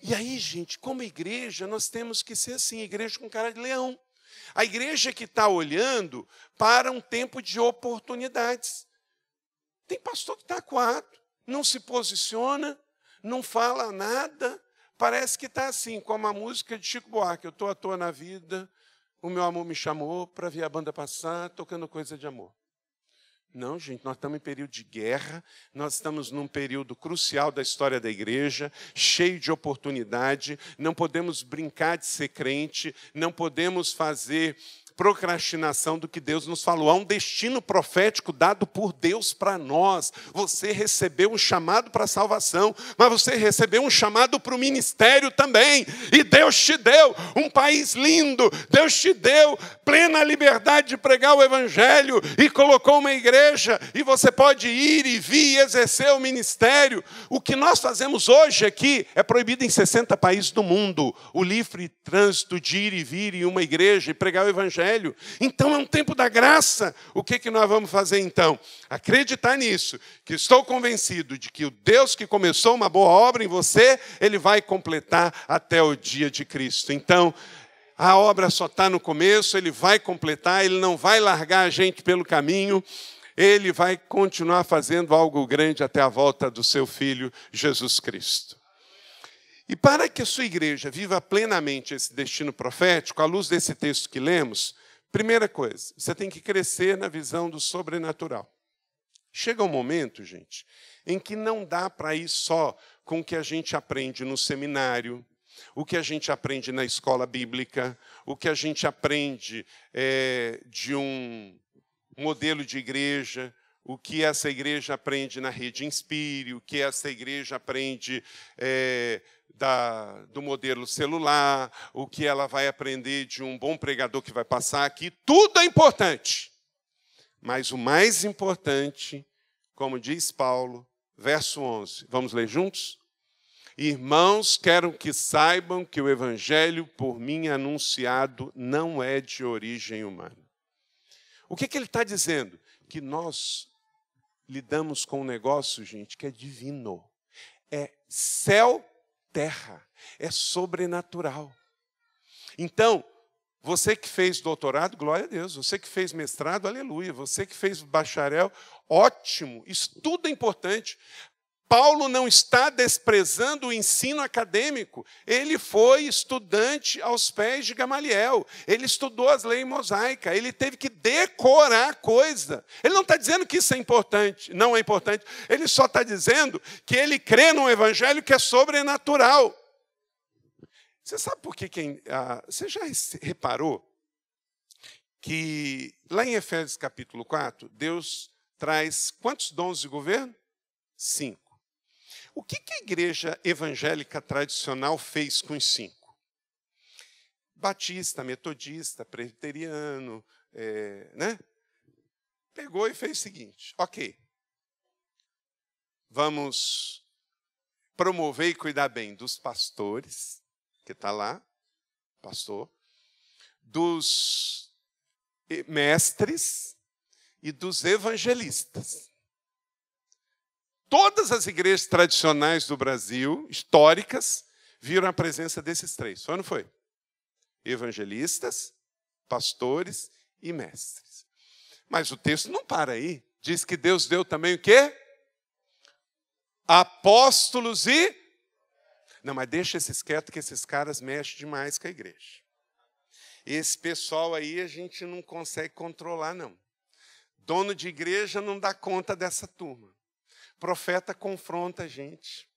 E aí, gente, como igreja, nós temos que ser assim, igreja com cara de leão. A igreja que está olhando para um tempo de oportunidades. Tem pastor que está acuado, não se posiciona, não fala nada, parece que está assim, como a música de Chico Buarque, eu estou à toa na vida, o meu amor me chamou para ver a banda passar, tocando coisa de amor. Não, gente, nós estamos em período de guerra, nós estamos num período crucial da história da igreja, cheio de oportunidade, não podemos brincar de ser crente, não podemos fazer procrastinação do que Deus nos falou. Há um destino profético dado por Deus para nós. Você recebeu um chamado para a salvação, mas você recebeu um chamado para o ministério também. E Deus te deu um país lindo, Deus te deu plena liberdade de pregar o evangelho e colocou uma igreja, e você pode ir e vir e exercer o ministério. O que nós fazemos hoje aqui é proibido em 60 países do mundo, o livre trânsito de ir e vir em uma igreja e pregar o evangelho. Então é um tempo da graça. O que nós vamos fazer então? Acreditar nisso, que estou convencido de que o Deus que começou uma boa obra em você, Ele vai completar até o dia de Cristo. Então, a obra só está no começo, Ele vai completar, Ele não vai largar a gente pelo caminho, Ele vai continuar fazendo algo grande até a volta do seu Filho, Jesus Cristo. E para que a sua igreja viva plenamente esse destino profético, à luz desse texto que lemos, primeira coisa, você tem que crescer na visão do sobrenatural. Chega um momento, gente, em que não dá para ir só com o que a gente aprende no seminário, o que a gente aprende na escola bíblica, o que a gente aprende de um modelo de igreja, o que essa igreja aprende na Rede Inspire, o que essa igreja aprende do modelo celular, o que ela vai aprender de um bom pregador que vai passar aqui. Tudo é importante. Mas o mais importante, como diz Paulo, verso 11. Vamos ler juntos? Irmãos, quero que saibam que o evangelho por mim anunciado não é de origem humana. O que ele está dizendo? Que nós lidamos com um negócio, gente, que é divino. É céu, terra. É sobrenatural. Então, você que fez doutorado, glória a Deus. Você que fez mestrado, aleluia. Você que fez bacharel, ótimo. Isso tudo é importante. Paulo não está desprezando o ensino acadêmico. Ele foi estudante aos pés de Gamaliel. Ele estudou as leis mosaicas. Ele teve que decorar coisa. Ele não está dizendo que isso é importante, não é importante. Ele só está dizendo que ele crê num evangelho que é sobrenatural. Você sabe por que você já reparou que lá em Efésios capítulo 4, Deus traz quantos dons de governo? 5. O que a igreja evangélica tradicional fez com os 5? Batista, metodista, presbiteriano, né? Pegou e fez o seguinte: ok, vamos promover e cuidar bem dos pastores, que está lá, pastor, dos mestres e dos evangelistas. Todas as igrejas tradicionais do Brasil, históricas, viram a presença desses 3. Foi ou não foi? Evangelistas, pastores e mestres. Mas o texto não para aí. Diz que Deus deu também o quê? Apóstolos e... Não, mas deixa esses quietos, que esses caras mexem demais com a igreja. Esse pessoal aí a gente não consegue controlar, não. Dono de igreja não dá conta dessa turma. Profeta confronta a gente.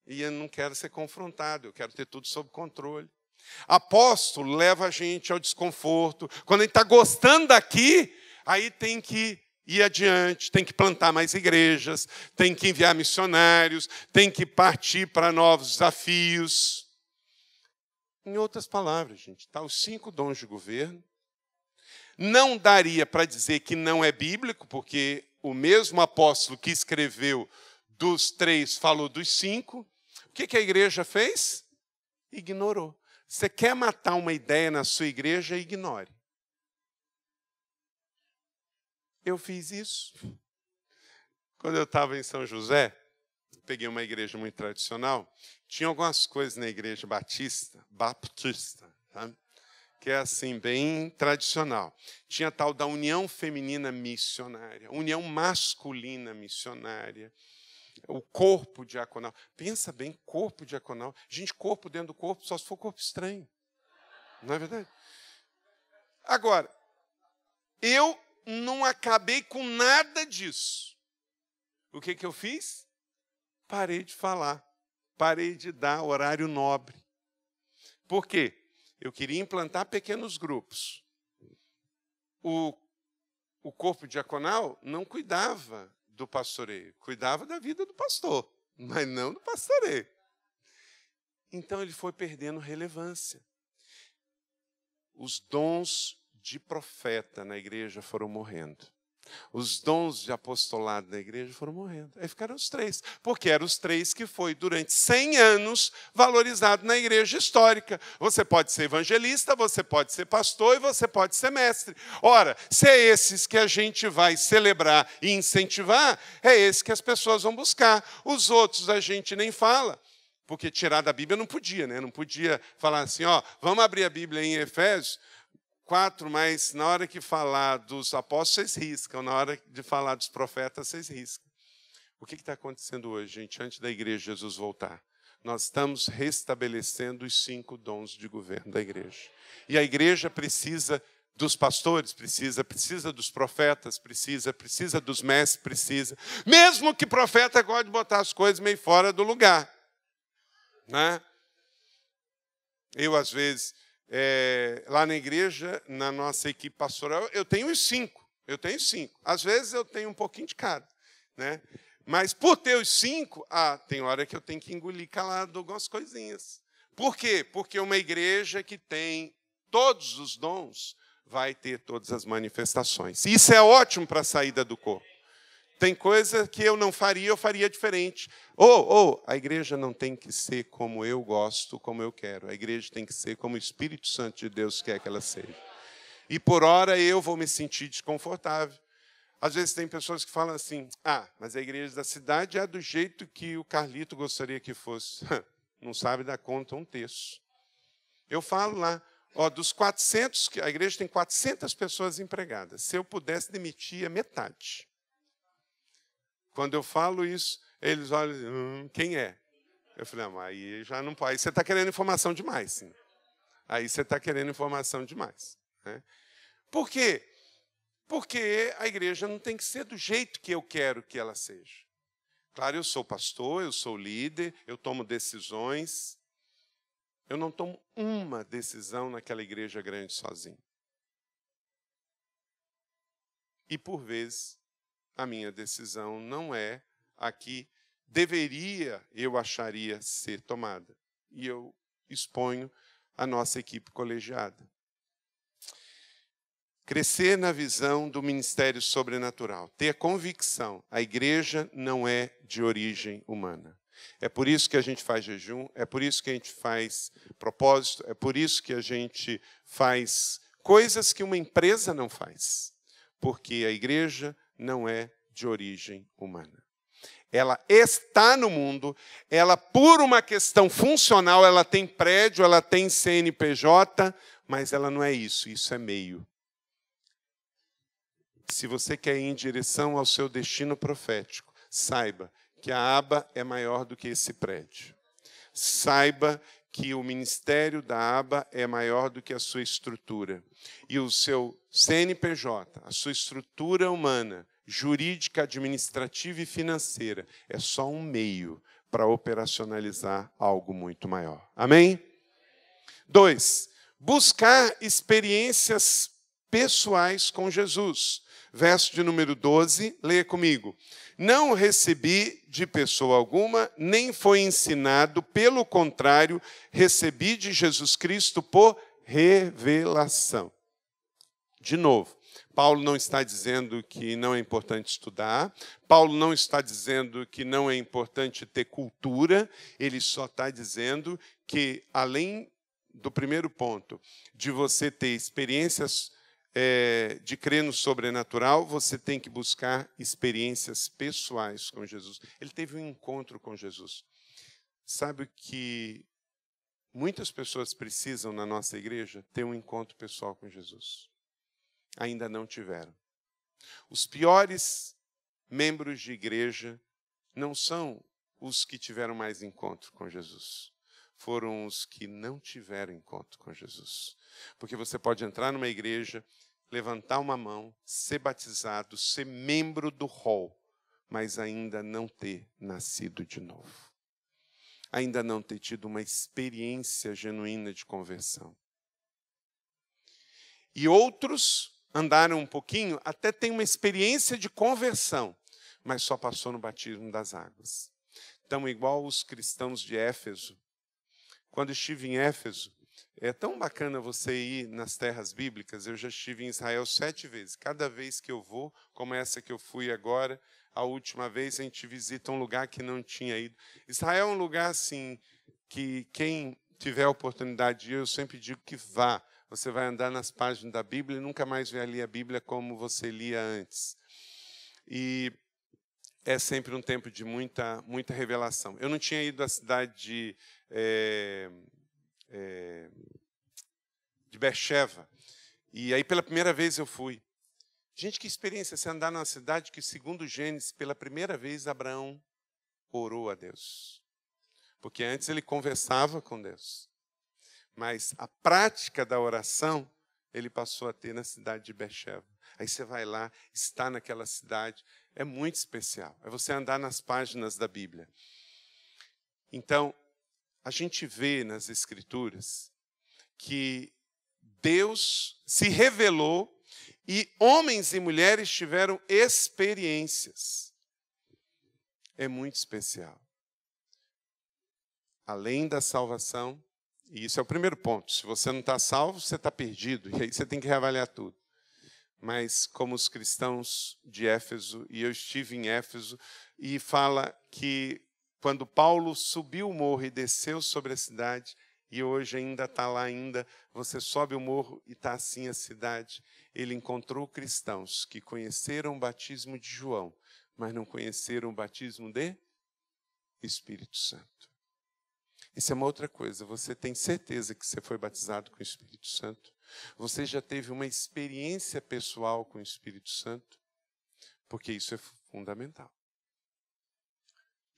E eu não quero ser confrontado, eu quero ter tudo sob controle. Apóstolo leva a gente ao desconforto. Quando a gente está gostando daqui, aí tem que ir adiante, tem que plantar mais igrejas, tem que enviar missionários, tem que partir para novos desafios. Em outras palavras, gente, tá os 5 dons de governo. Não daria para dizer que não é bíblico, porque o mesmo apóstolo que escreveu dos 3 falou dos 5. O que a igreja fez? Ignorou. Você quer matar uma ideia na sua igreja? Ignore. Eu fiz isso. Quando eu estava em São José, peguei uma igreja muito tradicional, tinha algumas coisas na igreja baptista, sabe? que é assim, bem tradicional. Tinha a tal da união feminina missionária, união masculina missionária, o corpo diaconal. Pensa bem, corpo diaconal. Gente, corpo dentro do corpo, só se for corpo estranho. Não é verdade? Agora, eu não acabei com nada disso. O que eu fiz? Parei de falar. Parei de dar horário nobre. Por quê? Eu queria implantar pequenos grupos. O corpo diaconal não cuidava do pastoreio, cuidava da vida do pastor, mas não do pastoreio. Então ele foi perdendo relevância. Os dons de profeta na igreja foram morrendo. Os dons de apostolado na igreja foram morrendo. Aí ficaram os três, porque eram os três que foi, durante 100 anos, valorizado na igreja histórica. Você pode ser evangelista, você pode ser pastor e você pode ser mestre. Ora, se é esses que a gente vai celebrar e incentivar, é esse que as pessoas vão buscar. Os outros a gente nem fala, porque tirar da Bíblia não podia, né? Não podia falar assim, vamos abrir a Bíblia em Efésios 4, mas na hora que falar dos apóstolos, vocês riscam. Na hora de falar dos profetas, vocês riscam. O que está acontecendo hoje, gente, antes da igreja de Jesus voltar? Nós estamos restabelecendo os 5 dons de governo da igreja. E a igreja precisa dos pastores, precisa dos profetas, precisa dos mestres, precisa. Mesmo que profeta goste de botar as coisas meio fora do lugar. Né? Eu, às vezes... lá na igreja, na nossa equipe pastoral, eu tenho os 5. Às vezes eu tenho um pouquinho de cada. Né? Mas por ter os 5, tem hora que eu tenho que engolir calado algumas coisinhas. Por quê? Porque uma igreja que tem todos os dons vai ter todas as manifestações. Isso é ótimo para a saída do corpo. Tem coisa que eu não faria, eu faria diferente. A igreja não tem que ser como eu gosto, como eu quero. A igreja tem que ser como o Espírito Santo de Deus quer que ela seja. E por hora eu vou me sentir desconfortável. Às vezes tem pessoas que falam assim, mas a igreja da cidade é do jeito que o Carlito gostaria que fosse. Não sabe dar conta um terço. Eu falo lá, dos 400, a igreja tem 400 pessoas empregadas. Se eu pudesse demitir a metade. Quando eu falo isso, eles olham, quem é? Eu falei, mas aí já não pode. Aí você está querendo informação demais, sim. Aí você está querendo informação demais. Né? Por quê? Porque a igreja não tem que ser do jeito que eu quero que ela seja. Claro, eu sou pastor, eu sou líder, eu tomo decisões. Eu não tomo uma decisão naquela igreja grande sozinho. E, por vezes, a minha decisão não é a que eu acharia ser tomada. E eu exponho a nossa equipe colegiada. Crescer na visão do ministério sobrenatural. Ter convicção. A igreja não é de origem humana. É por isso que a gente faz jejum, é por isso que a gente faz propósito, é por isso que a gente faz coisas que uma empresa não faz. Porque a igreja não é de origem humana. Ela está no mundo, ela, por uma questão funcional, ela tem prédio, ela tem CNPJ, mas ela não é isso, isso é meio. Se você quer ir em direção ao seu destino profético, saiba que a aba é maior do que esse prédio. Saiba que o ministério da aba é maior do que a sua estrutura. E o seu CNPJ, a sua estrutura humana, jurídica, administrativa e financeira, é só um meio para operacionalizar algo muito maior. Amém? 2. Buscar experiências pessoais com Jesus. Verso de número 12, leia comigo. Não recebi de pessoa alguma, nem foi ensinado, pelo contrário, recebi de Jesus Cristo por revelação. De novo, Paulo não está dizendo que não é importante estudar, Paulo não está dizendo que não é importante ter cultura, ele só está dizendo que, além do primeiro ponto, de você ter experiências de crer no sobrenatural, você tem que buscar experiências pessoais com Jesus. Ele teve um encontro com Jesus. Sabe que Muitas pessoas precisam, na nossa igreja, ter um encontro pessoal com Jesus. Ainda não tiveram. Os piores membros de igreja não são os que tiveram mais encontro com Jesus. Foram os que não tiveram encontro com Jesus. Porque você pode entrar numa igreja, levantar uma mão, ser batizado, ser membro do hall, mas ainda não ter nascido de novo. Ainda não ter tido uma experiência genuína de conversão. E outros andaram um pouquinho, até tem uma experiência de conversão, mas só passou no batismo das águas. Então, igual os cristãos de Éfeso. Quando estive em Éfeso, é tão bacana você ir nas terras bíblicas. Eu já estive em Israel 7 vezes. Cada vez que eu vou, como essa que eu fui agora, a última vez a gente visita um lugar que não tinha ido. Israel é um lugar assim que quem tiver a oportunidade de ir, eu sempre digo que vá. Você vai andar nas páginas da Bíblia e nunca mais vai ler a Bíblia como você lia antes. E é sempre um tempo de muita revelação. Eu não tinha ido à cidade de Beersheba. E aí, pela primeira vez, eu fui. Gente, que experiência, você andar numa cidade que, segundo Gênesis, pela primeira vez, Abraão orou a Deus. Porque antes ele conversava com Deus. Mas a prática da oração, ele passou a ter na cidade de Beersheba. Aí você vai lá, está naquela cidade, é muito especial. É você andar nas páginas da Bíblia. Então, a gente vê nas Escrituras que Deus se revelou e homens e mulheres tiveram experiências. É muito especial. Além da salvação, e isso é o primeiro ponto. Se você não está salvo, você está perdido. E aí você tem que reavaliar tudo. Mas como os cristãos de Éfeso, e eu estive em Éfeso, e fala que quando Paulo subiu o morro e desceu sobre a cidade, e hoje ainda está lá ainda, você sobe o morro e está assim a cidade, ele encontrou cristãos que conheceram o batismo de João, mas não conheceram o batismo de Espírito Santo. Isso é uma outra coisa. Você tem certeza que você foi batizado com o Espírito Santo? Você já teve uma experiência pessoal com o Espírito Santo? Porque isso é fundamental.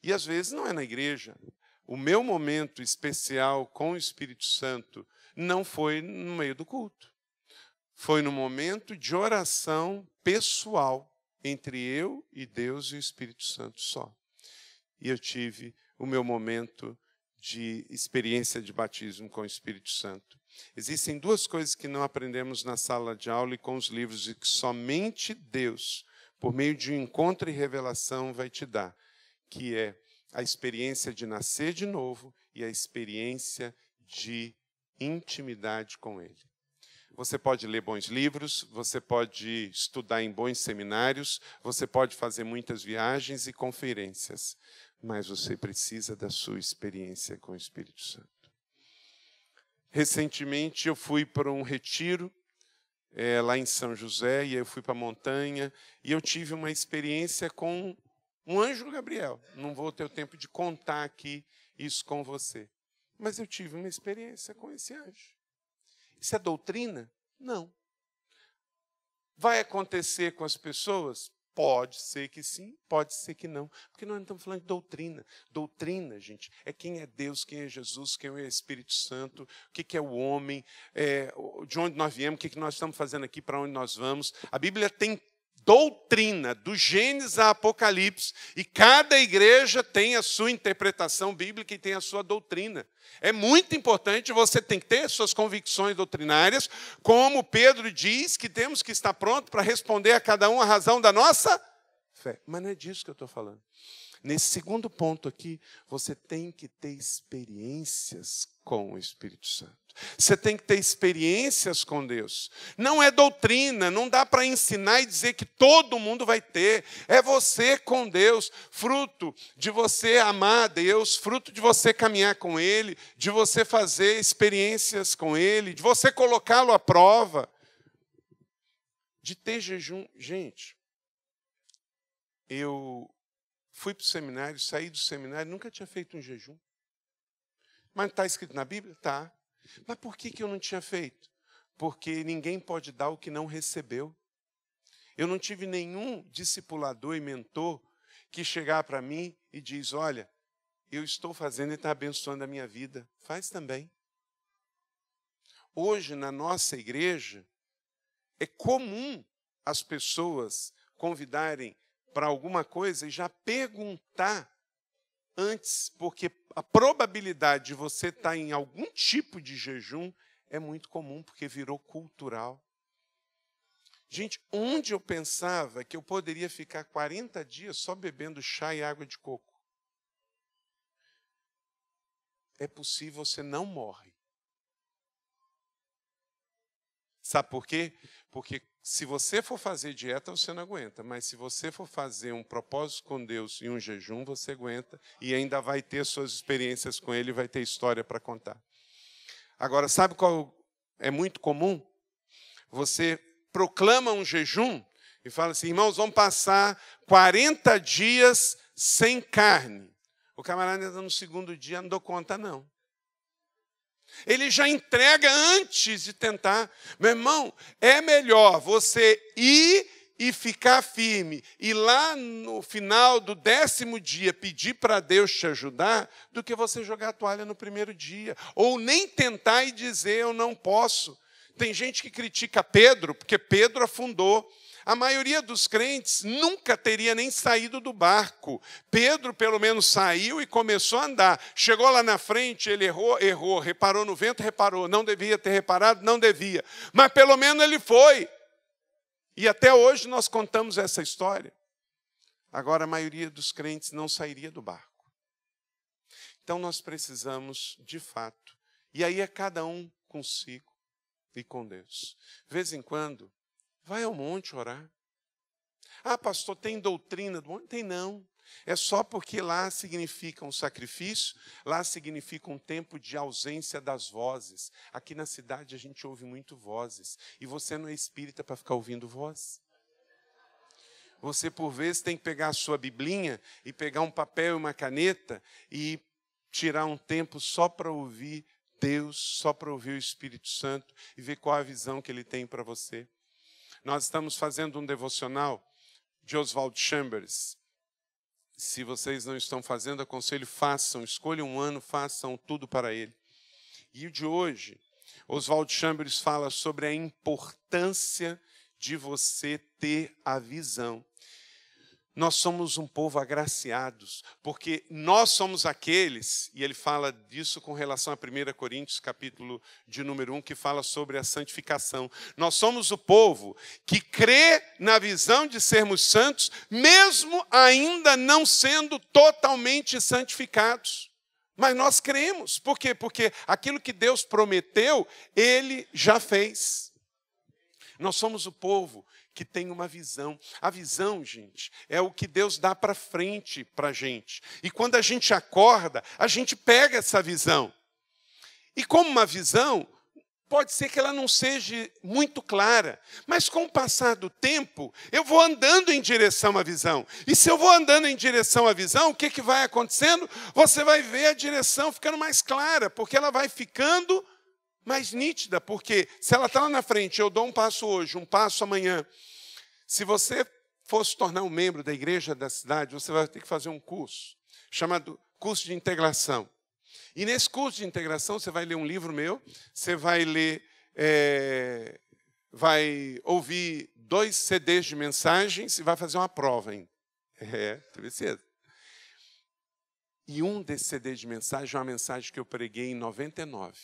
E às vezes não é na igreja. O meu momento especial com o Espírito Santo não foi no meio do culto. Foi no momento de oração pessoal entre eu e Deus e o Espírito Santo só. E eu tive o meu momento de experiência de batismo com o Espírito Santo. Existem duas coisas que não aprendemos na sala de aula e com os livros e que somente Deus, por meio de um encontro e revelação, vai te dar, que é a experiência de nascer de novo e a experiência de intimidade com Ele. Você pode ler bons livros, você pode estudar em bons seminários, você pode fazer muitas viagens e conferências, mas você precisa da sua experiência com o Espírito Santo. Recentemente eu fui para um retiro lá em São José, e eu fui para a montanha, e eu tive uma experiência com um anjo Gabriel. Não vou ter o tempo de contar aqui isso com você, mas eu tive uma experiência com esse anjo. Isso é doutrina? Não. Vai acontecer com as pessoas? Pode ser que sim, pode ser que não. Porque nós não estamos falando de doutrina. Doutrina, gente, é quem é Deus, quem é Jesus, quem é o Espírito Santo, o que é o homem, de onde nós viemos, o que nós estamos fazendo aqui, para onde nós vamos. A Bíblia tem doutrina, do Gênesis a Apocalipse, e cada igreja tem a sua interpretação bíblica e tem a sua doutrina. É muito importante, você tem que ter suas convicções doutrinárias, como Pedro diz que temos que estar pronto para responder a cada um a razão da nossa fé. Mas não é disso que eu estou falando. Nesse segundo ponto aqui, você tem que ter experiências com o Espírito Santo. Você tem que ter experiências com Deus. Não é doutrina, não dá para ensinar e dizer que todo mundo vai ter. É você com Deus, fruto de você amar a Deus, fruto de você caminhar com Ele, de você fazer experiências com Ele, de você colocá-lo à prova, de ter jejum. Gente, eu fui para o seminário, saí do seminário, nunca tinha feito um jejum. Mas está escrito na Bíblia? Tá. Mas por que eu não tinha feito? Porque ninguém pode dar o que não recebeu. Eu não tive nenhum discipulador e mentor que chegar para mim e diz, olha, eu estou fazendo e está abençoando a minha vida. Faz também. Hoje, na nossa igreja, é comum as pessoas convidarem para alguma coisa e já perguntar antes, porque a probabilidade de você estar em algum tipo de jejum é muito comum, porque virou cultural. Gente, onde eu pensava que eu poderia ficar 40 dias só bebendo chá e água de coco? É possível, você não morre. Sabe por quê? Porque se você for fazer dieta, você não aguenta. Mas se você for fazer um propósito com Deus e um jejum, você aguenta. E ainda vai ter suas experiências com Ele, vai ter história para contar. Agora, sabe qual é muito comum? Você proclama um jejum e fala assim, irmãos, vamos passar 40 dias sem carne. O camarada no segundo dia não deu conta, não. Ele já entrega antes de tentar. Meu irmão, é melhor você ir e ficar firme, e lá no final do 10º dia pedir para Deus te ajudar, do que você jogar a toalha no primeiro dia. Ou nem tentar e dizer, eu não posso. Tem gente que critica Pedro, porque Pedro afundou. A maioria dos crentes nunca teria nem saído do barco. Pedro, pelo menos, saiu e começou a andar. Chegou lá na frente, ele errou. Reparou no vento, reparou. Não devia ter reparado, não devia. Mas pelo menos ele foi. E até hoje nós contamos essa história. Agora, a maioria dos crentes não sairia do barco. Então, nós precisamos, de fato, e aí é cada um consigo e com Deus. De vez em quando, vai ao monte orar. Ah, pastor, tem doutrina do monte? Tem não. É só porque lá significa um sacrifício, lá significa um tempo de ausência das vozes. Aqui na cidade a gente ouve muito vozes. E você não é espírita para ficar ouvindo voz. Você, por vezes, tem que pegar a sua biblinha e pegar um papel e uma caneta e tirar um tempo só para ouvir Deus, só para ouvir o Espírito Santo e ver qual a visão que Ele tem para você. Nós estamos fazendo um devocional de Oswald Chambers. Se vocês não estão fazendo, aconselho, façam. Escolham um ano, façam tudo para ele. E o de hoje, Oswald Chambers fala sobre a importância de você ter a visão. Nós somos um povo agraciados, porque nós somos aqueles, e ele fala disso com relação a 1 Coríntios, capítulo de número 1, que fala sobre a santificação. Nós somos o povo que crê na visão de sermos santos, mesmo ainda não sendo totalmente santificados. Mas nós cremos. Por quê? Porque aquilo que Deus prometeu, Ele já fez. Nós somos o povo que tem uma visão. A visão, gente, é o que Deus dá para frente para a gente. E quando a gente acorda, a gente pega essa visão. E como uma visão, pode ser que ela não seja muito clara, mas com o passar do tempo, eu vou andando em direção à visão. E se eu vou andando em direção à visão, o que vai acontecendo? Você vai ver a direção ficando mais clara, porque ela vai ficando mais nítida, porque se ela está lá na frente, eu dou um passo hoje, um passo amanhã. Se você for se tornar um membro da igreja da cidade, você vai ter que fazer um curso, chamado curso de integração. E nesse curso de integração, você vai ler um livro meu, você vai ler, vai ouvir 2 CDs de mensagens e vai fazer uma prova, hein? Precisa. E um desses CDs de mensagem é uma mensagem que eu preguei em 99.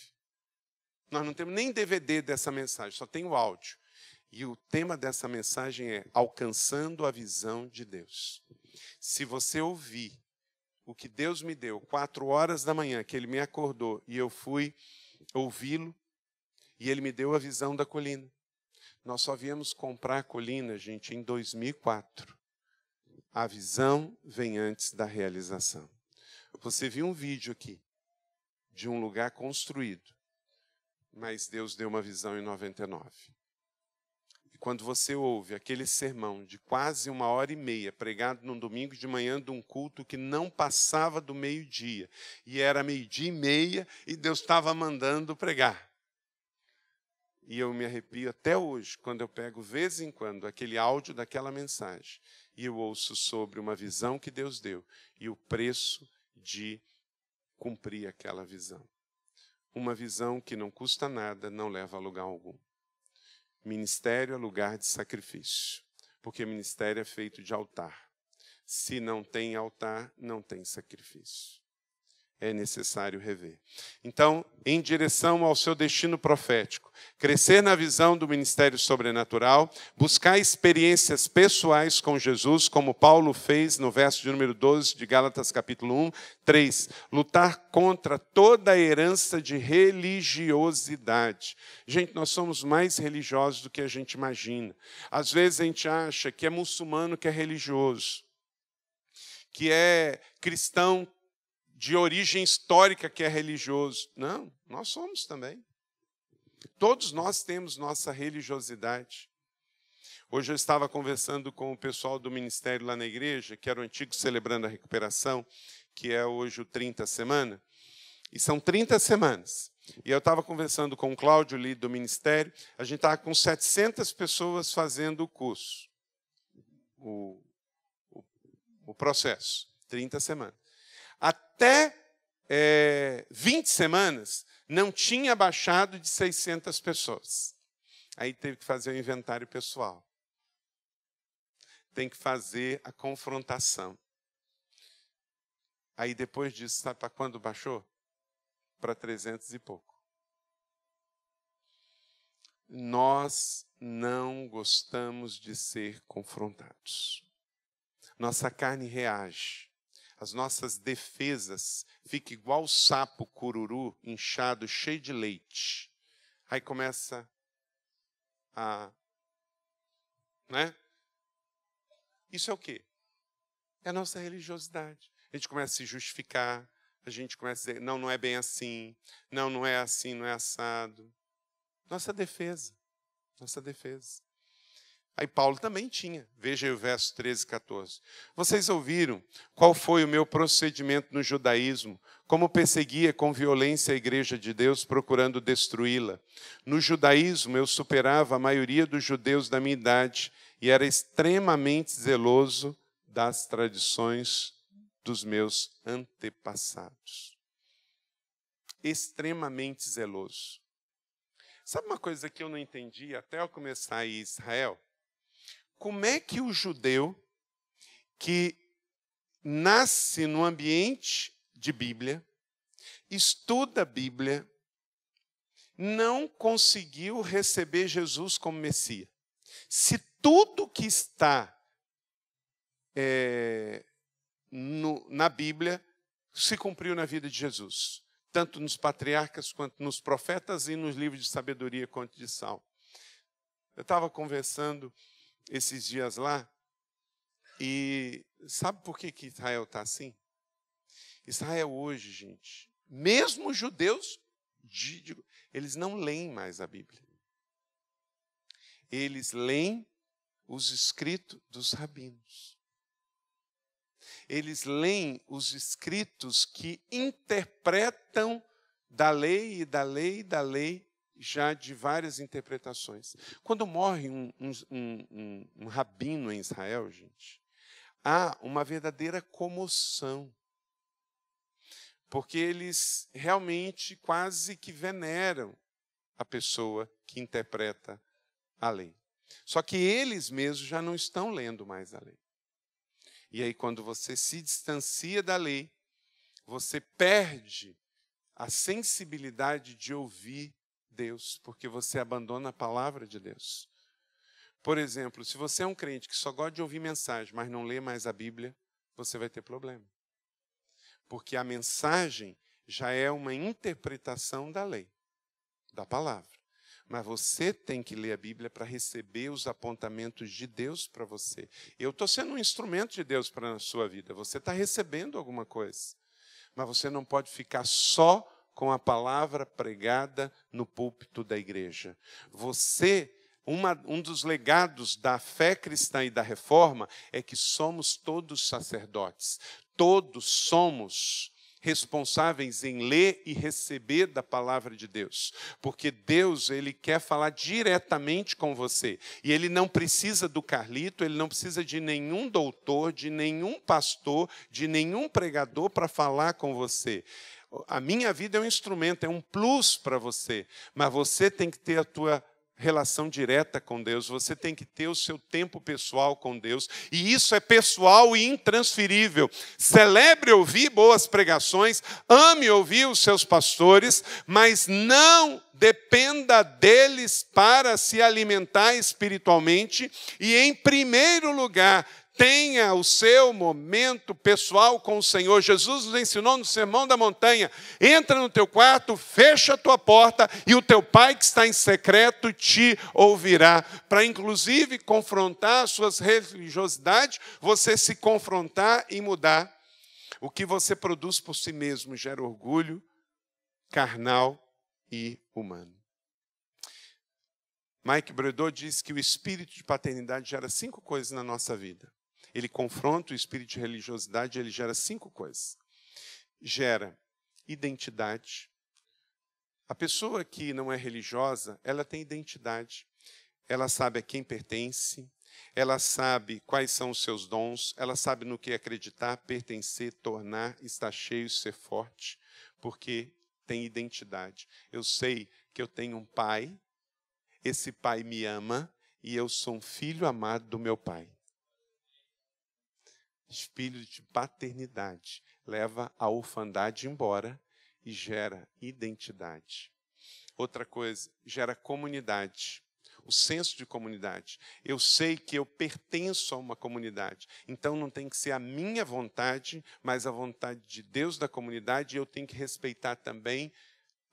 Nós não temos nem DVD dessa mensagem, só tem o áudio. E o tema dessa mensagem é alcançando a visão de Deus. Se você ouvir o que Deus me deu, 4 horas da manhã, que Ele me acordou, e eu fui ouvi-lo, e Ele me deu a visão da colina. Nós só viemos comprar a colina, gente, em 2004. A visão vem antes da realização. Você viu um vídeo aqui de um lugar construído, mas Deus deu uma visão em 99. E quando você ouve aquele sermão de quase 1h30 pregado num domingo de manhã de um culto que não passava do meio-dia, e era 12h30 e Deus estava mandando pregar. E eu me arrepio até hoje, quando eu pego, de vez em quando, aquele áudio daquela mensagem, e eu ouço sobre uma visão que Deus deu, e o preço de cumprir aquela visão. Uma visão que não custa nada, não leva a lugar algum. Ministério é lugar de sacrifício, porque ministério é feito de altar. Se não tem altar, não tem sacrifício. É necessário rever. Então, em direção ao seu destino profético, crescer na visão do ministério sobrenatural, buscar experiências pessoais com Jesus, como Paulo fez no verso de número 12 de Gálatas capítulo 1, 3. Lutar contra toda a herança de religiosidade. Gente, nós somos mais religiosos do que a gente imagina. Às vezes a gente acha que é muçulmano que é religioso, que é cristão de origem histórica que é religioso. Não, nós somos também. Todos nós temos nossa religiosidade. Hoje eu estava conversando com o pessoal do ministério lá na igreja, que era o antigo Celebrando a Recuperação, que é hoje o 30 Semana. E são 30 semanas. E eu estava conversando com o Cláudio, líder do ministério, a gente estava com 700 pessoas fazendo o curso, o processo, 30 semanas. Até 20 semanas, não tinha baixado de 600 pessoas. Aí teve que fazer o inventário pessoal. Tem que fazer a confrontação. Aí depois disso, sabe para quando baixou? Para 300 e pouco. Nós não gostamos de ser confrontados. Nossa carne reage. As nossas defesas ficam igual o sapo cururu, inchado, cheio de leite. Aí começa a... né? Isso é o quê? É a nossa religiosidade. A gente começa a se justificar, a gente começa a dizer, não, não é bem assim, não é assim, não é assado. Nossa defesa, nossa defesa. Aí Paulo também tinha. Veja aí o verso 13 e 14. Vocês ouviram qual foi o meu procedimento no judaísmo, como perseguia com violência a igreja de Deus, procurando destruí-la. No judaísmo, eu superava a maioria dos judeus da minha idade e era extremamente zeloso das tradições dos meus antepassados. Extremamente zeloso. Sabe uma coisa que eu não entendi até eu começar a ir a Israel? Como é que o judeu que nasce no ambiente de Bíblia, estuda a Bíblia, não conseguiu receber Jesus como Messias? Se tudo que está na Bíblia se cumpriu na vida de Jesus, tanto nos patriarcas, quanto nos profetas e nos livros de sabedoria, quanto de Salmo. Eu estava conversando esses dias lá, e sabe por que Israel está assim? Israel hoje, gente, mesmo os judeus, eles não leem mais a Bíblia. Eles leem os escritos dos rabinos. Eles leem os escritos que interpretam da lei e da lei e da lei, já de várias interpretações. Quando morre um rabino em Israel, gente, há uma verdadeira comoção, porque eles realmente quase que veneram a pessoa que interpreta a lei. Só que eles mesmos já não estão lendo mais a lei. E aí, quando você se distancia da lei, você perde a sensibilidade de ouvir Deus, porque você abandona a palavra de Deus. Por exemplo, se você é um crente que só gosta de ouvir mensagem, mas não lê mais a Bíblia, você vai ter problema. Porque a mensagem já é uma interpretação da lei, da palavra. Mas você tem que ler a Bíblia para receber os apontamentos de Deus para você. Eu estou sendo um instrumento de Deus para a sua vida. Você está recebendo alguma coisa. Mas você não pode ficar só com a palavra pregada no púlpito da igreja. Um dos legados da fé cristã e da reforma é que somos todos sacerdotes. Todos somos responsáveis em ler e receber da palavra de Deus. Porque Deus, Ele quer falar diretamente com você. E Ele não precisa do Carlito, Ele não precisa de nenhum doutor, de nenhum pastor, de nenhum pregador para falar com você. A minha vida é um instrumento, é um plus para você. Mas você tem que ter a tua relação direta com Deus, você tem que ter o seu tempo pessoal com Deus, e isso é pessoal e intransferível. Celebre ouvir boas pregações, ame ouvir os seus pastores, mas não dependa deles para se alimentar espiritualmente, e em primeiro lugar, tenha o seu momento pessoal com o Senhor. Jesus nos ensinou no Sermão da Montanha: entra no teu quarto, fecha a tua porta e o teu Pai que está em secreto te ouvirá. Para inclusive confrontar as suas religiosidades, você se confrontar e mudar. O que você produz por si mesmo gera orgulho carnal e humano. Mike Bredor diz que o espírito de paternidade gera 5 coisas na nossa vida. Ele confronta o espírito de religiosidade, ele gera 5 coisas. Gera identidade. A pessoa que não é religiosa, ela tem identidade. Ela sabe a quem pertence, ela sabe quais são os seus dons, ela sabe no que acreditar, pertencer, tornar, estar cheio, ser forte, porque tem identidade. Eu sei que eu tenho um pai, esse pai me ama e eu sou um filho amado do meu pai. Espírito de paternidade leva a orfandade embora e gera identidade. Outra coisa, gera comunidade. O senso de comunidade. Eu sei que eu pertenço a uma comunidade. Então não tem que ser a minha vontade, mas a vontade de Deus da comunidade. E eu tenho que respeitar também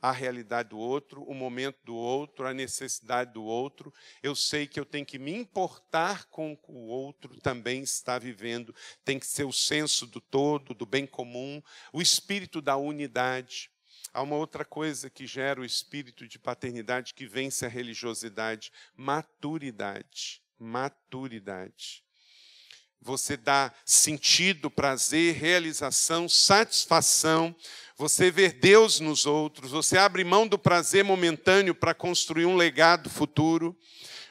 a realidade do outro, o momento do outro, a necessidade do outro. Eu sei que eu tenho que me importar com o que o outro também está vivendo. Tem que ser o senso do todo, do bem comum, o espírito da unidade. Há uma outra coisa que gera o espírito de paternidade que vence a religiosidade: maturidade. Maturidade. Você dá sentido, prazer, realização, satisfação. Você vê Deus nos outros. Você abre mão do prazer momentâneo para construir um legado futuro.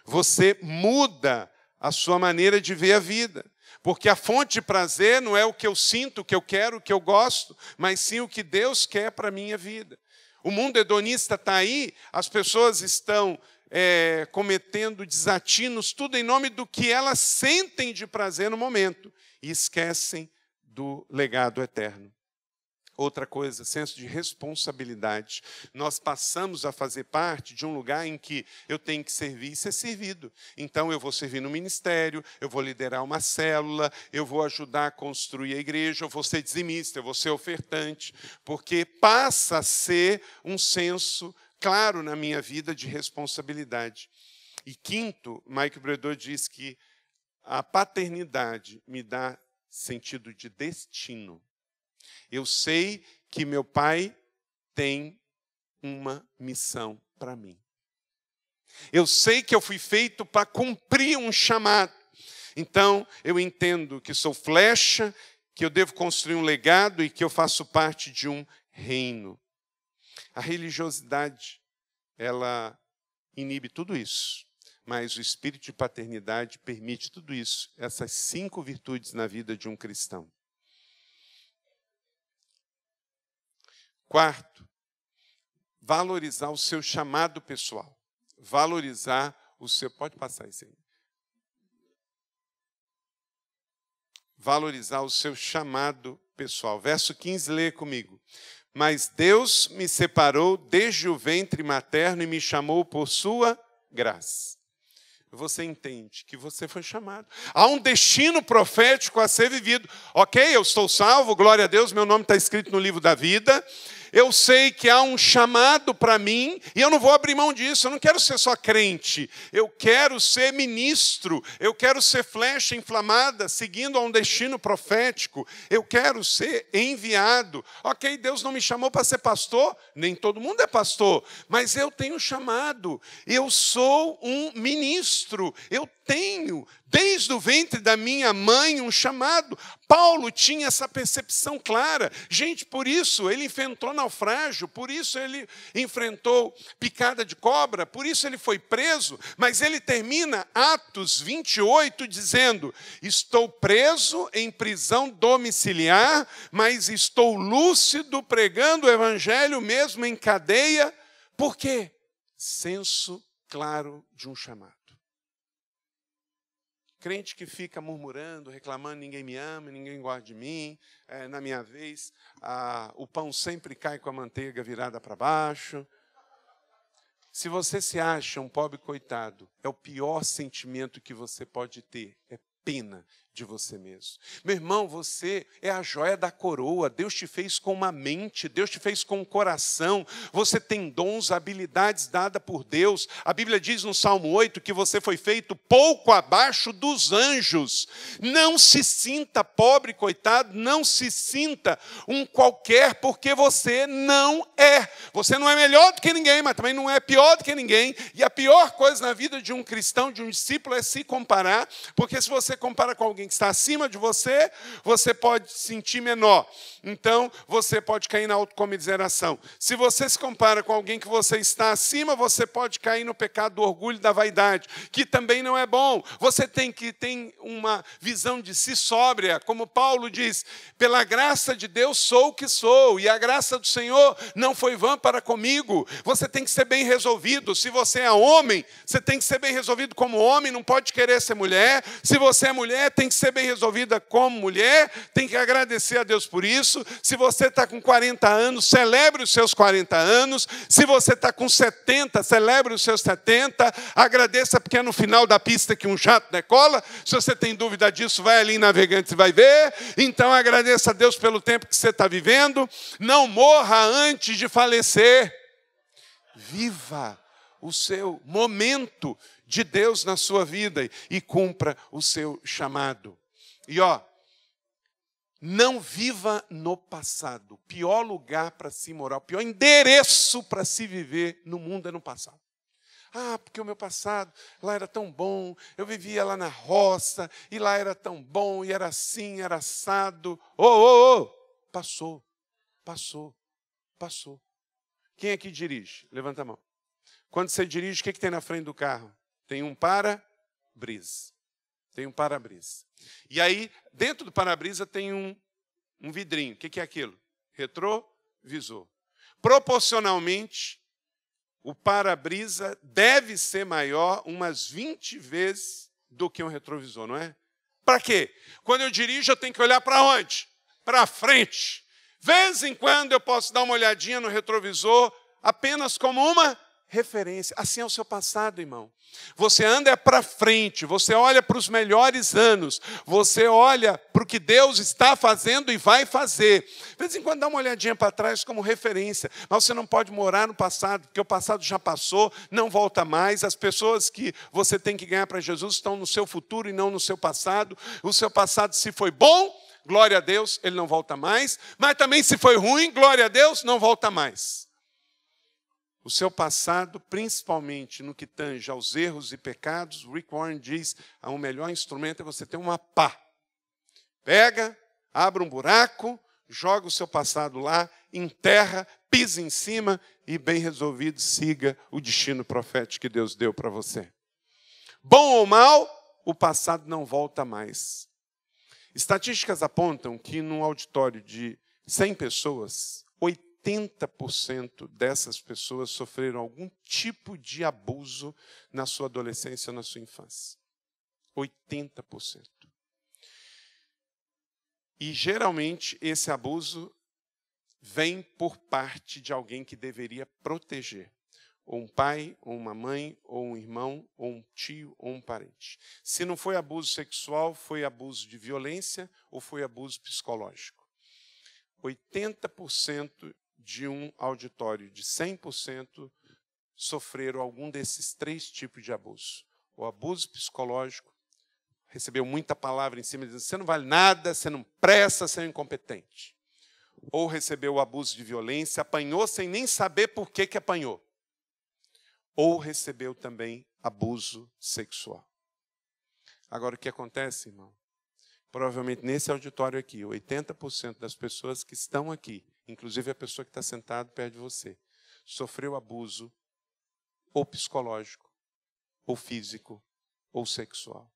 Você muda a sua maneira de ver a vida. Porque a fonte de prazer não é o que eu sinto, o que eu quero, o que eu gosto, mas sim o que Deus quer para a minha vida. O mundo hedonista está aí, as pessoas estão cometendo desatinos, tudo em nome do que elas sentem de prazer no momento, e esquecem do legado eterno. Outra coisa, senso de responsabilidade. Nós passamos a fazer parte de um lugar em que eu tenho que servir e ser servido. Então, eu vou servir no ministério, eu vou liderar uma célula, eu vou ajudar a construir a igreja, eu vou ser dizimista, eu vou ser ofertante, porque passa a ser um senso claro na minha vida de responsabilidade. E quinto, Mike Bredor diz que a paternidade me dá sentido de destino. Eu sei que meu pai tem uma missão para mim. Eu sei que eu fui feito para cumprir um chamado. Então, eu entendo que sou flecha, que eu devo construir um legado e que eu faço parte de um reino. A religiosidade, ela inibe tudo isso. Mas o espírito de paternidade permite tudo isso. Essas 5 virtudes na vida de um cristão. Quarto, valorizar o seu chamado pessoal. Valorizar o seu... Pode passar isso aí. Valorizar o seu chamado pessoal. Verso 15, lê comigo. Mas Deus me separou desde o ventre materno e me chamou por sua graça. Você entende que você foi chamado. Há um destino profético a ser vivido. Ok, eu estou salvo, glória a Deus, meu nome está escrito no livro da vida. eu sei que há um chamado para mim e eu não vou abrir mão disso. Eu não quero ser só crente, eu quero ser ministro, eu quero ser flecha inflamada, seguindo a um destino profético. Eu quero ser enviado. Ok, Deus não me chamou para ser pastor, nem todo mundo é pastor, mas eu tenho chamado. Eu sou um ministro, eu tenho, desde o ventre da minha mãe, um chamado. Paulo tinha essa percepção clara. Gente, por isso ele enfrentou naufrágio, por isso ele enfrentou picada de cobra, por isso ele foi preso, mas ele termina Atos 28 dizendo: estou preso em prisão domiciliar, mas estou lúcido pregando o evangelho mesmo em cadeia. Por quê? Senso claro de um chamado. Crente que fica murmurando, reclamando, ninguém me ama, ninguém gosta de mim, na minha vez, o pão sempre cai com a manteiga virada para baixo. Se você se acha um pobre coitado, é o pior sentimento que você pode ter, é pena de você mesmo. Meu irmão, você é a joia da coroa. Deus te fez com uma mente, Deus te fez com um coração. Você tem dons, habilidades dadas por Deus. A Bíblia diz no Salmo 8 que você foi feito pouco abaixo dos anjos. Não se sinta pobre, coitado, não se sinta um qualquer, porque você não é. Você não é melhor do que ninguém, mas também não é pior do que ninguém. E a pior coisa na vida de um cristão, de um discípulo, é se comparar, porque se você compara com alguém que está acima de você, você pode se sentir menor. Então, você pode cair na autocomiseração. Se você se compara com alguém que você está acima, você pode cair no pecado do orgulho e da vaidade, que também não é bom. Você tem que ter uma visão de si sóbria, como Paulo diz: pela graça de Deus sou o que sou, e a graça do Senhor não foi vã para comigo. Você tem que ser bem resolvido. Se você é homem, você tem que ser bem resolvido como homem, não pode querer ser mulher. Se você é mulher, tem que ser bem resolvida como mulher, tem que agradecer a Deus por isso. Se você está com 40 anos, celebre os seus 40 anos. Se você está com 70, celebre os seus 70. Agradeça porque é no final da pista que um jato decola. Se você tem dúvida disso, vai ali em Navegantes e vai ver. Então agradeça a Deus pelo tempo que você está vivendo. Não morra antes de falecer. Viva o seu momento de Deus na sua vida e cumpra o seu chamado. E não viva no passado. O pior lugar para se morar, o pior endereço para se viver no mundo é no passado. Porque o meu passado lá era tão bom, eu vivia lá na roça, e lá era tão bom, e era assim, era assado. Passou. Quem aqui dirige? Levanta a mão. Quando você dirige, o que tem na frente do carro? Tem um para-brisa. E aí, dentro do para-brisa tem um vidrinho. O que é aquilo? Retrovisor. Proporcionalmente, o para-brisa deve ser maior umas 20 vezes do que um retrovisor, não é? Para quê? Quando eu dirijo, eu tenho que olhar para onde? Para frente. Vez em quando eu posso dar uma olhadinha no retrovisor apenas como uma referência. Assim é o seu passado, irmão. Você anda para frente, você olha para os melhores anos, você olha para o que Deus está fazendo e vai fazer. De vez em quando dá uma olhadinha para trás como referência, mas você não pode morar no passado, porque o passado já passou, não volta mais. As pessoas que você tem que ganhar para Jesus estão no seu futuro e não no seu passado. O seu passado, se foi bom, glória a Deus, ele não volta mais, mas também se foi ruim, glória a Deus, não volta mais. O seu passado, principalmente no que tange aos erros e pecados, Rick Warren diz que o melhor instrumento é você ter uma pá. Pega, abre um buraco, joga o seu passado lá, enterra, pisa em cima e, bem resolvido, siga o destino profético que Deus deu para você. Bom ou mal, o passado não volta mais. Estatísticas apontam que num auditório de 100 pessoas, 80% dessas pessoas sofreram algum tipo de abuso na sua adolescência ou na sua infância. 80%. E, geralmente, esse abuso vem por parte de alguém que deveria proteger. Ou um pai, ou uma mãe, ou um irmão, ou um tio, ou um parente. Se não foi abuso sexual, foi abuso de violência ou foi abuso psicológico. 80% de um auditório de 100% sofreram algum desses 3 tipos de abuso. O abuso psicológico, recebeu muita palavra em cima, dizendo: você não vale nada, você não presta, você é um incompetente. Ou recebeu o abuso de violência, apanhou sem nem saber por que apanhou. Ou recebeu também abuso sexual. Agora, o que acontece, irmão? Provavelmente nesse auditório aqui, 80% das pessoas que estão aqui, inclusive a pessoa que está sentada perto de você, sofreu abuso ou psicológico, ou físico, ou sexual.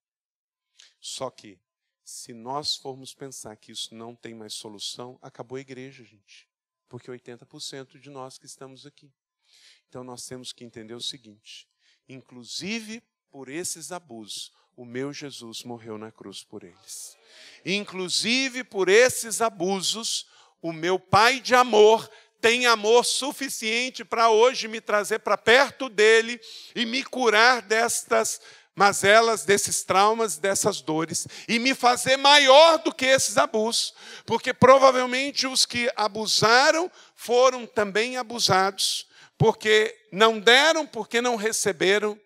Só que, se nós formos pensar que isso não tem mais solução, acabou a igreja, gente. Porque 80% de nós que estamos aqui. Então, nós temos que entender o seguinte: inclusive por esses abusos, o meu Jesus morreu na cruz por eles. Inclusive por esses abusos, o meu Pai de amor tem amor suficiente para hoje me trazer para perto dele e me curar destas mazelas, desses traumas, dessas dores, e me fazer maior do que esses abusos, porque provavelmente os que abusaram foram também abusados, porque não deram, porque não receberam,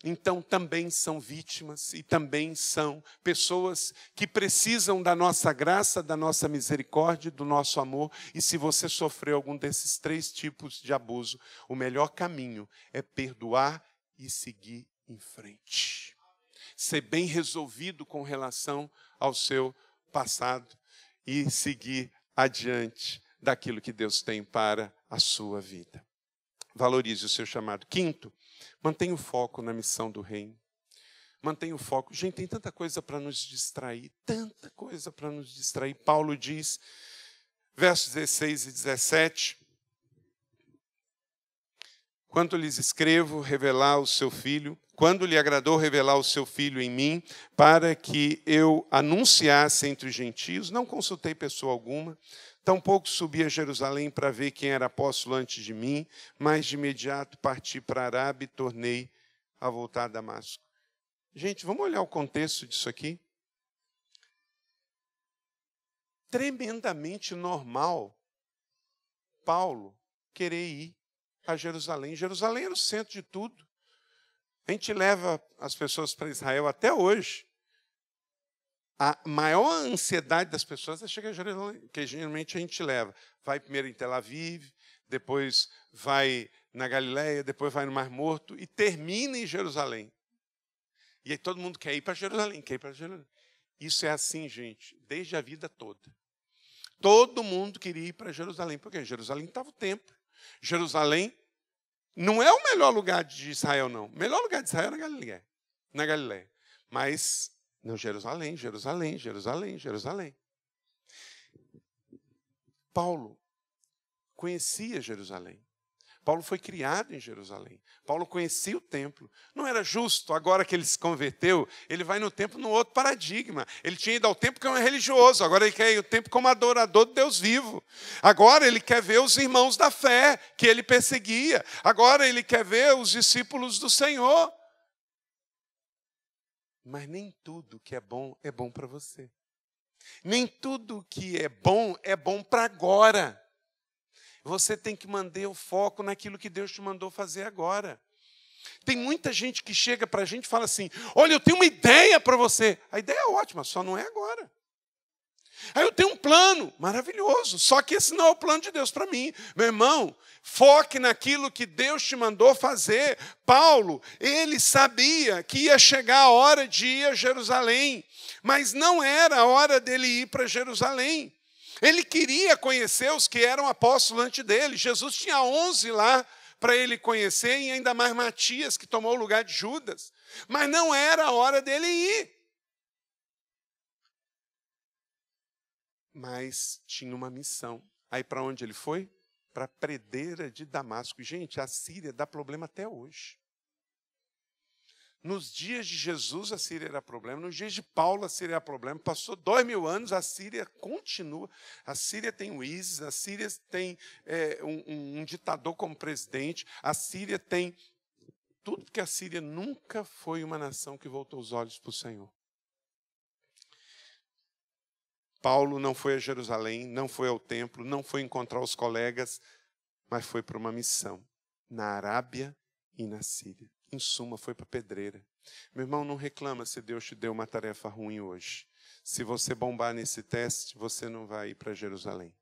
então também são vítimas e também são pessoas que precisam da nossa graça, da nossa misericórdia, do nosso amor. E se você sofreu algum desses 3 tipos de abuso, o melhor caminho é perdoar e seguir em frente. Ser bem resolvido com relação ao seu passado e seguir adiante daquilo que Deus tem para a sua vida. Valorize o seu chamado. 5º, mantenha o foco na missão do reino. Mantenha o foco. Gente, tem tanta coisa para nos distrair, tanta coisa para nos distrair. Paulo diz, versos 16 e 17, quando lhes escrevo, revelar o seu filho, quando lhe agradou revelar o seu filho em mim, para que eu anunciasse entre os gentios, não consultei pessoa alguma, tampouco subi a Jerusalém para ver quem era apóstolo antes de mim, mas de imediato parti para a Arábia e tornei a voltar a Damasco. Gente, vamos olhar o contexto disso aqui? Tremendamente normal Paulo querer ir a Jerusalém. Jerusalém era o centro de tudo. A gente leva as pessoas para Israel até hoje. A maior ansiedade das pessoas é chegar a Jerusalém, que geralmente a gente leva. Vai primeiro em Tel Aviv, depois vai na Galileia, depois vai no Mar Morto e termina em Jerusalém. E aí todo mundo quer ir para Jerusalém, quer ir para Jerusalém. Isso é assim, gente, desde a vida toda. Todo mundo queria ir para Jerusalém, porque em Jerusalém estava o templo. Jerusalém não é o melhor lugar de Israel, não. O melhor lugar de Israel é na Galileia. Mas, não, Jerusalém. Paulo conhecia Jerusalém. Paulo foi criado em Jerusalém. Paulo conhecia o templo. Não era justo, agora que ele se converteu, ele vai no templo num outro paradigma. Ele tinha ido ao templo como religioso, agora ele quer ir ao templo como adorador de Deus vivo. Agora ele quer ver os irmãos da fé que ele perseguia. Agora ele quer ver os discípulos do Senhor. Mas nem tudo que é bom para você. Nem tudo que é bom para agora. Você tem que manter o foco naquilo que Deus te mandou fazer agora. Tem muita gente que chega para a gente e fala assim: olha, eu tenho uma ideia para você. A ideia é ótima, só não é agora. Aí eu tenho um plano maravilhoso, só que esse não é o plano de Deus para mim. Meu irmão, foque naquilo que Deus te mandou fazer. Paulo, ele sabia que ia chegar a hora de ir a Jerusalém, mas não era a hora dele ir para Jerusalém. Ele queria conhecer os que eram apóstolos antes dele. Jesus tinha 11 lá para ele conhecer, e ainda mais Matias, que tomou o lugar de Judas. Mas não era a hora dele ir. Mas tinha uma missão. Aí para onde ele foi? Para a predeira de Damasco. Gente, a Síria dá problema até hoje. Nos dias de Jesus, a Síria era problema. Nos dias de Paulo, a Síria era problema. Passou 2000 anos, a Síria continua. A Síria tem o ISIS, a Síria tem um ditador como presidente. A Síria tem tudo, porque a Síria nunca foi uma nação que voltou os olhos para o Senhor. Paulo não foi a Jerusalém, não foi ao templo, não foi encontrar os colegas, mas foi para uma missão na Arábia e na Síria. Em suma, foi para a pedreira. Meu irmão, não reclama se Deus te deu uma tarefa ruim hoje. Se você bombar nesse teste, você não vai ir para Jerusalém.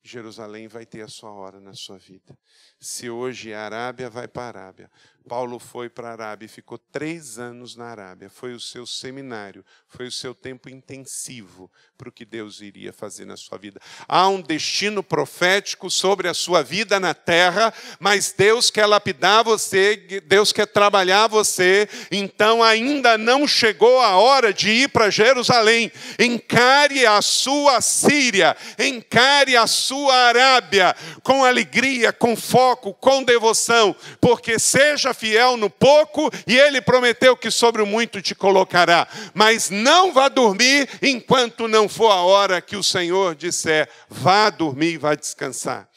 Jerusalém vai ter a sua hora na sua vida. Se hoje é Arábia, vai para a Arábia. Paulo foi para a Arábia e ficou 3 anos na Arábia. Foi o seu seminário, foi o seu tempo intensivo para o que Deus iria fazer na sua vida. Há um destino profético sobre a sua vida na terra, mas Deus quer lapidar você, Deus quer trabalhar você, então ainda não chegou a hora de ir para Jerusalém. Encare a sua Síria, encare a sua Arábia com alegria, com foco, com devoção, porque seja fiel no pouco e Ele prometeu que sobre o muito te colocará. Mas não vá dormir enquanto não for a hora que o Senhor disser, vá dormir e vá descansar.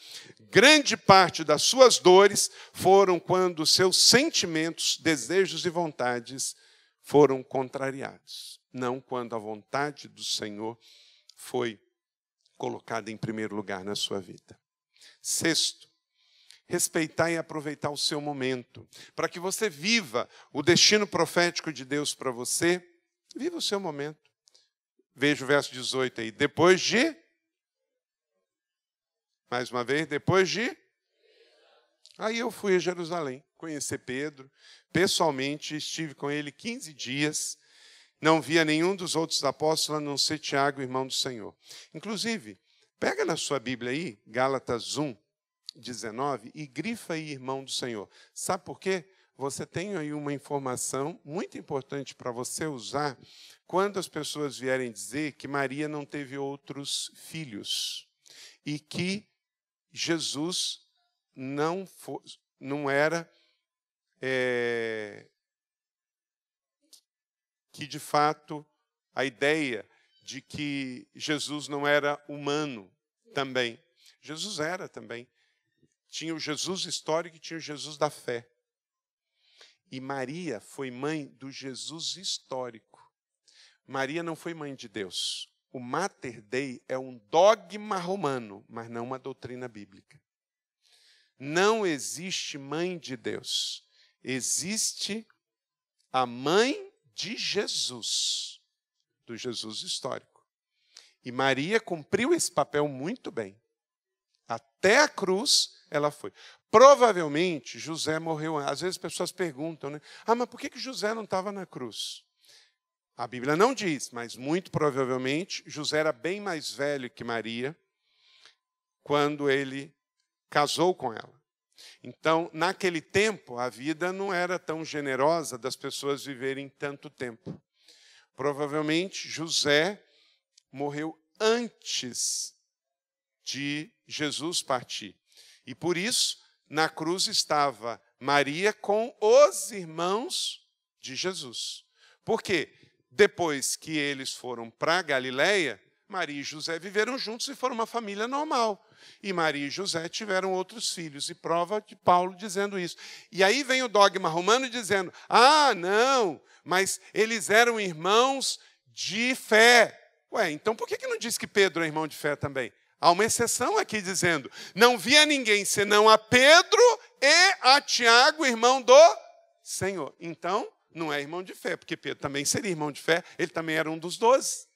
Grande parte das suas dores foram quando seus sentimentos, desejos e vontades foram contrariados. Não quando a vontade do Senhor foi colocada em primeiro lugar na sua vida. 6, respeitar e aproveitar o seu momento. Para que você viva o destino profético de Deus para você, viva o seu momento. Veja o verso 18 aí. Depois de... Mais uma vez, depois de... Aí eu fui a Jerusalém, conhecer Pedro. Pessoalmente, estive com ele 15 dias. Não via nenhum dos outros apóstolos, a não ser Tiago, irmão do Senhor. Inclusive, pega na sua Bíblia aí, Gálatas 1, 19, e grifa aí, irmão do Senhor. Sabe por quê? Você tem aí uma informação muito importante para você usar quando as pessoas vierem dizer que Maria não teve outros filhos e que Jesus não era... que, de fato, a ideia de que Jesus não era humano também. Jesus era também. Tinha o Jesus histórico e tinha o Jesus da fé. E Maria foi mãe do Jesus histórico. Maria não foi mãe de Deus. O Mater Dei é um dogma romano, mas não uma doutrina bíblica. Não existe mãe de Deus. Existe a mãe de Jesus, do Jesus histórico. E Maria cumpriu esse papel muito bem. Até a cruz ela foi. Provavelmente José morreu. Às vezes as pessoas perguntam, né? Mas por que José não estava na cruz? A Bíblia não diz, mas muito provavelmente José era bem mais velho que Maria quando ele casou com ela. Então, naquele tempo, a vida não era tão generosa das pessoas viverem tanto tempo. Provavelmente, José morreu antes de Jesus partir. E, por isso, na cruz estava Maria com os irmãos de Jesus. Por quê? Depois que eles foram para a Galileia, Maria e José viveram juntos e foram uma família normal. E Maria e José tiveram outros filhos. E prova de Paulo dizendo isso. E aí vem o dogma romano dizendo, não, mas eles eram irmãos de fé. Ué, então por que não diz que Pedro é irmão de fé também? Há uma exceção aqui dizendo, não via ninguém senão a Pedro e a Tiago, irmão do Senhor. Então, não é irmão de fé, porque Pedro também seria irmão de fé, ele também era um dos 12.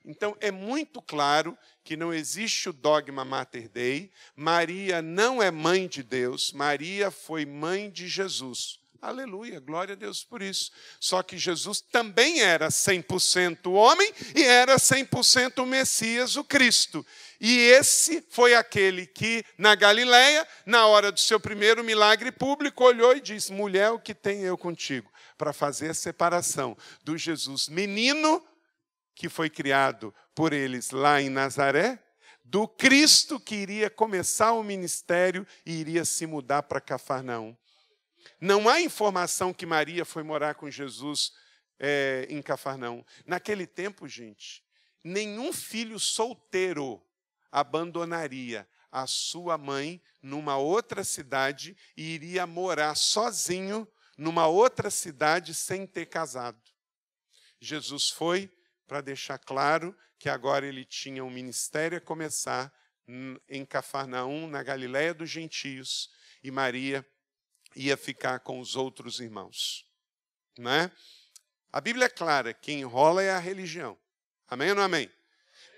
Então, é muito claro que não existe o dogma Mater Dei. Maria não é mãe de Deus, Maria foi mãe de Jesus. Aleluia, glória a Deus por isso. Só que Jesus também era 100% homem e era 100% o Messias, o Cristo. E esse foi aquele que, na Galileia, na hora do seu primeiro milagre público, olhou e disse, mulher, o que tenho eu contigo? Para fazer a separação do Jesus menino, que foi criado por eles lá em Nazaré, do Cristo que iria começar o ministério e iria se mudar para Cafarnaum. Não há informação que Maria foi morar com Jesus em Cafarnaum. Naquele tempo, gente, nenhum filho solteiro abandonaria a sua mãe numa outra cidade e iria morar sozinho numa outra cidade sem ter casado. Jesus foi para deixar claro que agora ele tinha um ministério a começar em Cafarnaum, na Galiléia dos gentios, e Maria ia ficar com os outros irmãos. Não é? A Bíblia é clara, quem enrola é a religião. Amém ou não amém?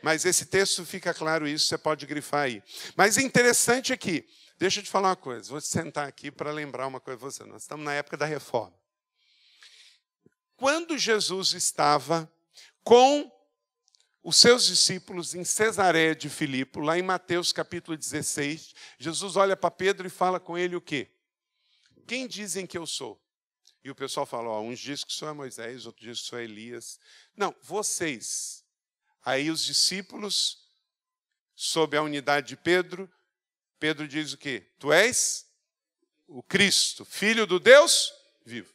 Mas esse texto fica claro isso, você pode grifar aí. Mas é interessante aqui, deixa eu te falar uma coisa, vou sentar aqui para lembrar uma coisa para você. Nós estamos na época da reforma. Quando Jesus estava com os seus discípulos em Cesareia de Filipe, lá em Mateus capítulo 16, Jesus olha para Pedro e fala com ele o quê? Quem dizem que eu sou? E o pessoal fala, uns dizem que sou Moisés, outros dizem que sou Elias. Não, vocês. Aí os discípulos, sob a unidade de Pedro, Pedro diz o quê? Tu és o Cristo, Filho do Deus vivo.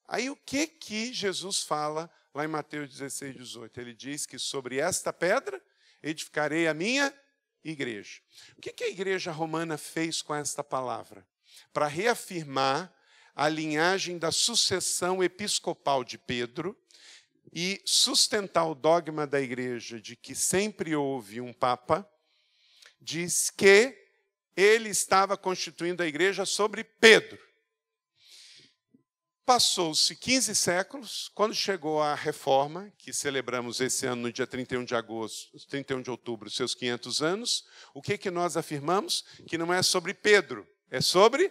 Aí o que Jesus fala lá em Mateus 16, 18? Ele diz que sobre esta pedra edificarei a minha igreja. O que a igreja romana fez com esta palavra? Para reafirmar a linhagem da sucessão episcopal de Pedro e sustentar o dogma da igreja de que sempre houve um papa, diz que ele estava constituindo a igreja sobre Pedro. Passou-se 15 séculos, quando chegou a reforma, que celebramos esse ano no dia 31 de outubro, seus 500 anos, o que nós afirmamos? Que não é sobre Pedro, é sobre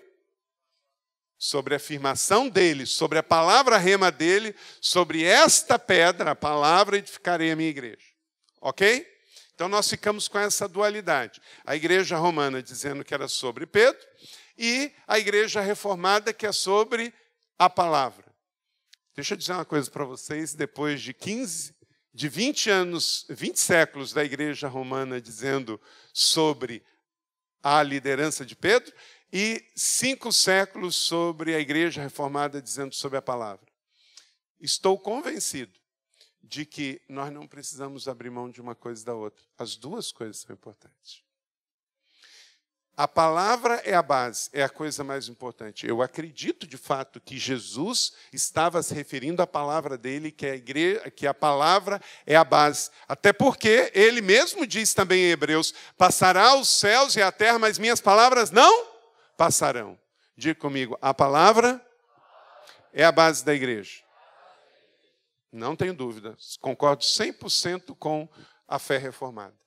a afirmação dele, sobre a palavra rema dele, sobre esta pedra, a palavra, edificarei a minha igreja. Ok? Então nós ficamos com essa dualidade. A igreja romana dizendo que era sobre Pedro e a igreja reformada que é sobre a palavra. Deixa eu dizer uma coisa para vocês, depois de 20 anos, 20 séculos da igreja romana dizendo sobre a liderança de Pedro e 5 séculos sobre a igreja reformada dizendo sobre a palavra. Estou convencido de que nós não precisamos abrir mão de uma coisa e da outra. As duas coisas são importantes. A palavra é a base, é a coisa mais importante. Eu acredito, de fato, que Jesus estava se referindo à palavra dele, que a palavra é a base. Até porque ele mesmo diz também em Hebreus, passará os céus e a terra, mas minhas palavras não passarão. Diga comigo, a palavra é a base da igreja. Não tenho dúvida, concordo 100% com a fé reformada.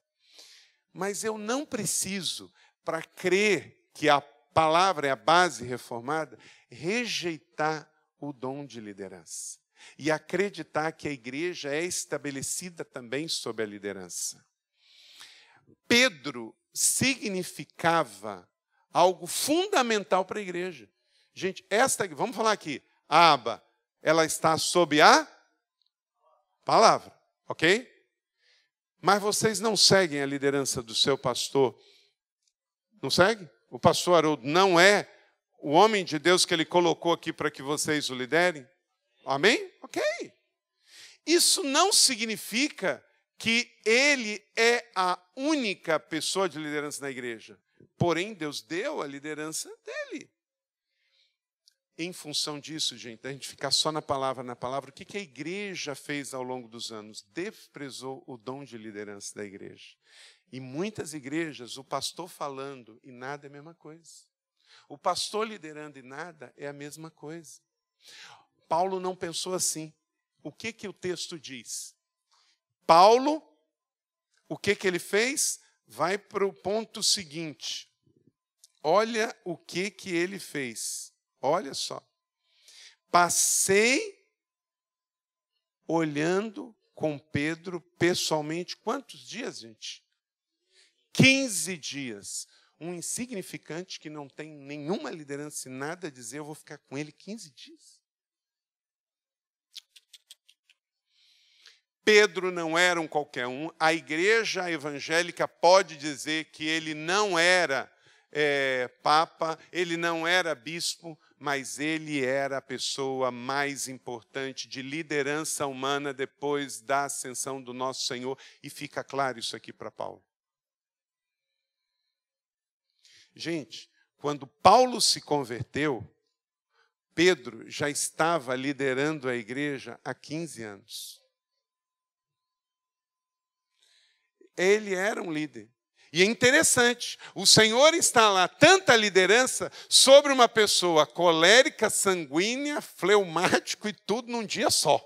Mas eu não preciso, para crer que a palavra é a base reformada, rejeitar o dom de liderança e acreditar que a igreja é estabelecida também sob a liderança. Pedro significava algo fundamental para a igreja. Gente, vamos falar aqui, a aba, ela está sob a palavra, ok? Mas vocês não seguem a liderança do seu pastor. Não segue? O pastor Haroldo não é o homem de Deus que ele colocou aqui para que vocês o liderem? Amém? Ok. Isso não significa que ele é a única pessoa de liderança na igreja. Porém, Deus deu a liderança dele. Em função disso, gente, a gente ficar só na palavra, o que a igreja fez ao longo dos anos? Desprezou o dom de liderança da igreja. E muitas igrejas, o pastor falando e nada é a mesma coisa. O pastor liderando e nada é a mesma coisa. Paulo não pensou assim. O que o texto diz? Paulo, o que ele fez? Vai para o ponto seguinte. Olha o que ele fez. Olha só. Passei olhando com Pedro pessoalmente. Quantos dias, gente? 15 dias. Um insignificante que não tem nenhuma liderança e nada a dizer, eu vou ficar com ele 15 dias. Pedro não era um qualquer um. A igreja evangélica pode dizer que ele não era papa, ele não era bispo, mas ele era a pessoa mais importante de liderança humana depois da ascensão do nosso Senhor. E fica claro isso aqui para Paulo. Gente, quando Paulo se converteu, Pedro já estava liderando a igreja há 15 anos. ele era um líder. E é interessante, o Senhor instala tanta liderança sobre uma pessoa colérica, sanguínea, fleumático e tudo num dia só.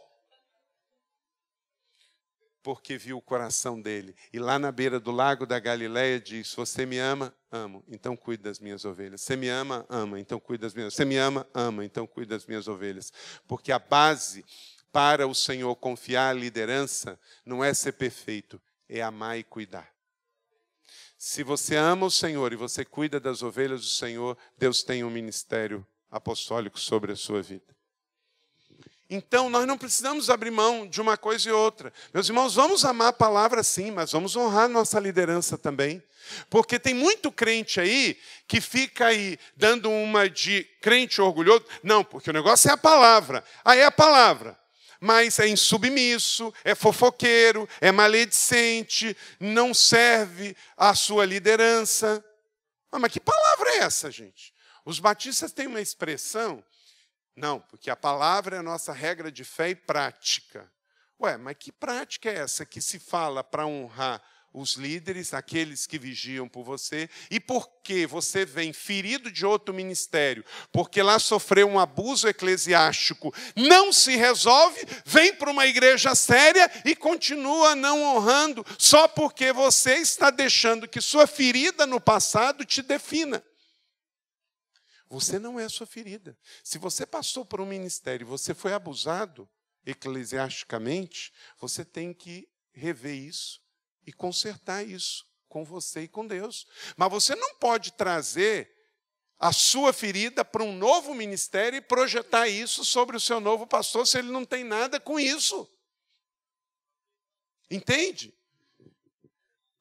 Porque viu o coração dele. E lá na beira do lago da Galileia diz, você me ama? Amo, então cuide das minhas ovelhas. Você me ama? Ama, então cuide das minhas ovelhas. Você me ama? Ama, então cuide das minhas ovelhas. Porque a base para o Senhor confiar a liderança não é ser perfeito, é amar e cuidar. Se você ama o Senhor e você cuida das ovelhas do Senhor, Deus tem um ministério apostólico sobre a sua vida. Então, nós não precisamos abrir mão de uma coisa e outra. Meus irmãos, vamos amar a palavra sim, mas vamos honrar nossa liderança também. Porque tem muito crente aí que fica aí dando uma de crente orgulhoso. Não, porque o negócio é a palavra. Aí é a palavra. Mas é insubmisso, é fofoqueiro, é maledicente, não serve à sua liderança. Mas que palavra é essa, gente? Os batistas têm uma expressão. Não, porque a palavra é a nossa regra de fé e prática. Ué, mas que prática é essa que se fala para honrar os líderes, aqueles que vigiam por você, e porque você vem ferido de outro ministério, porque lá sofreu um abuso eclesiástico, não se resolve, vem para uma igreja séria e continua não honrando, só porque você está deixando que sua ferida no passado te defina. Você não é a sua ferida. Se você passou por um ministério e você foi abusado eclesiasticamente, você tem que rever isso e consertar isso com você e com Deus. Mas você não pode trazer a sua ferida para um novo ministério e projetar isso sobre o seu novo pastor se ele não tem nada com isso. Entende?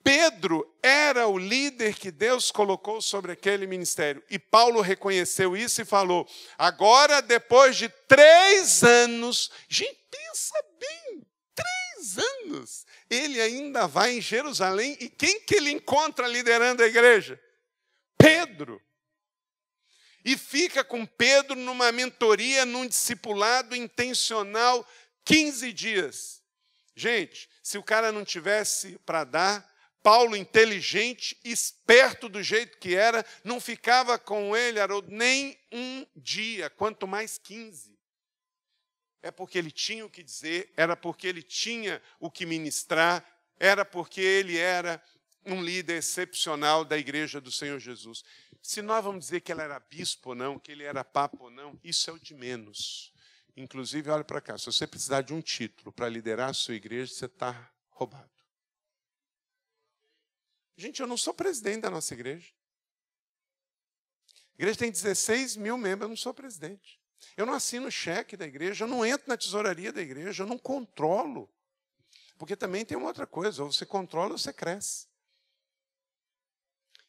Pedro era o líder que Deus colocou sobre aquele ministério. E Paulo reconheceu isso e falou, agora depois de 3 anos, gente, pensa bem, 3 anos, ele ainda vai em Jerusalém e quem que ele encontra liderando a igreja? Pedro. E fica com Pedro numa mentoria, num discipulado intencional, 15 dias. Gente, se o cara não tivesse para dar, Paulo, inteligente, esperto do jeito que era, não ficava com ele, Haroldo, nem um dia, quanto mais 15. É porque ele tinha o que dizer, era porque ele tinha o que ministrar, era porque ele era um líder excepcional da igreja do Senhor Jesus. Se nós vamos dizer que ele era bispo ou não, que ele era papa ou não, isso é o de menos. Inclusive, olha para cá, se você precisar de um título para liderar a sua igreja, você está roubado. Gente, eu não sou presidente da nossa igreja. A igreja tem 16 mil membros, eu não sou presidente. Eu não assino cheque da igreja, eu não entro na tesouraria da igreja, eu não controlo. Porque também tem uma outra coisa, ou você controla ou você cresce.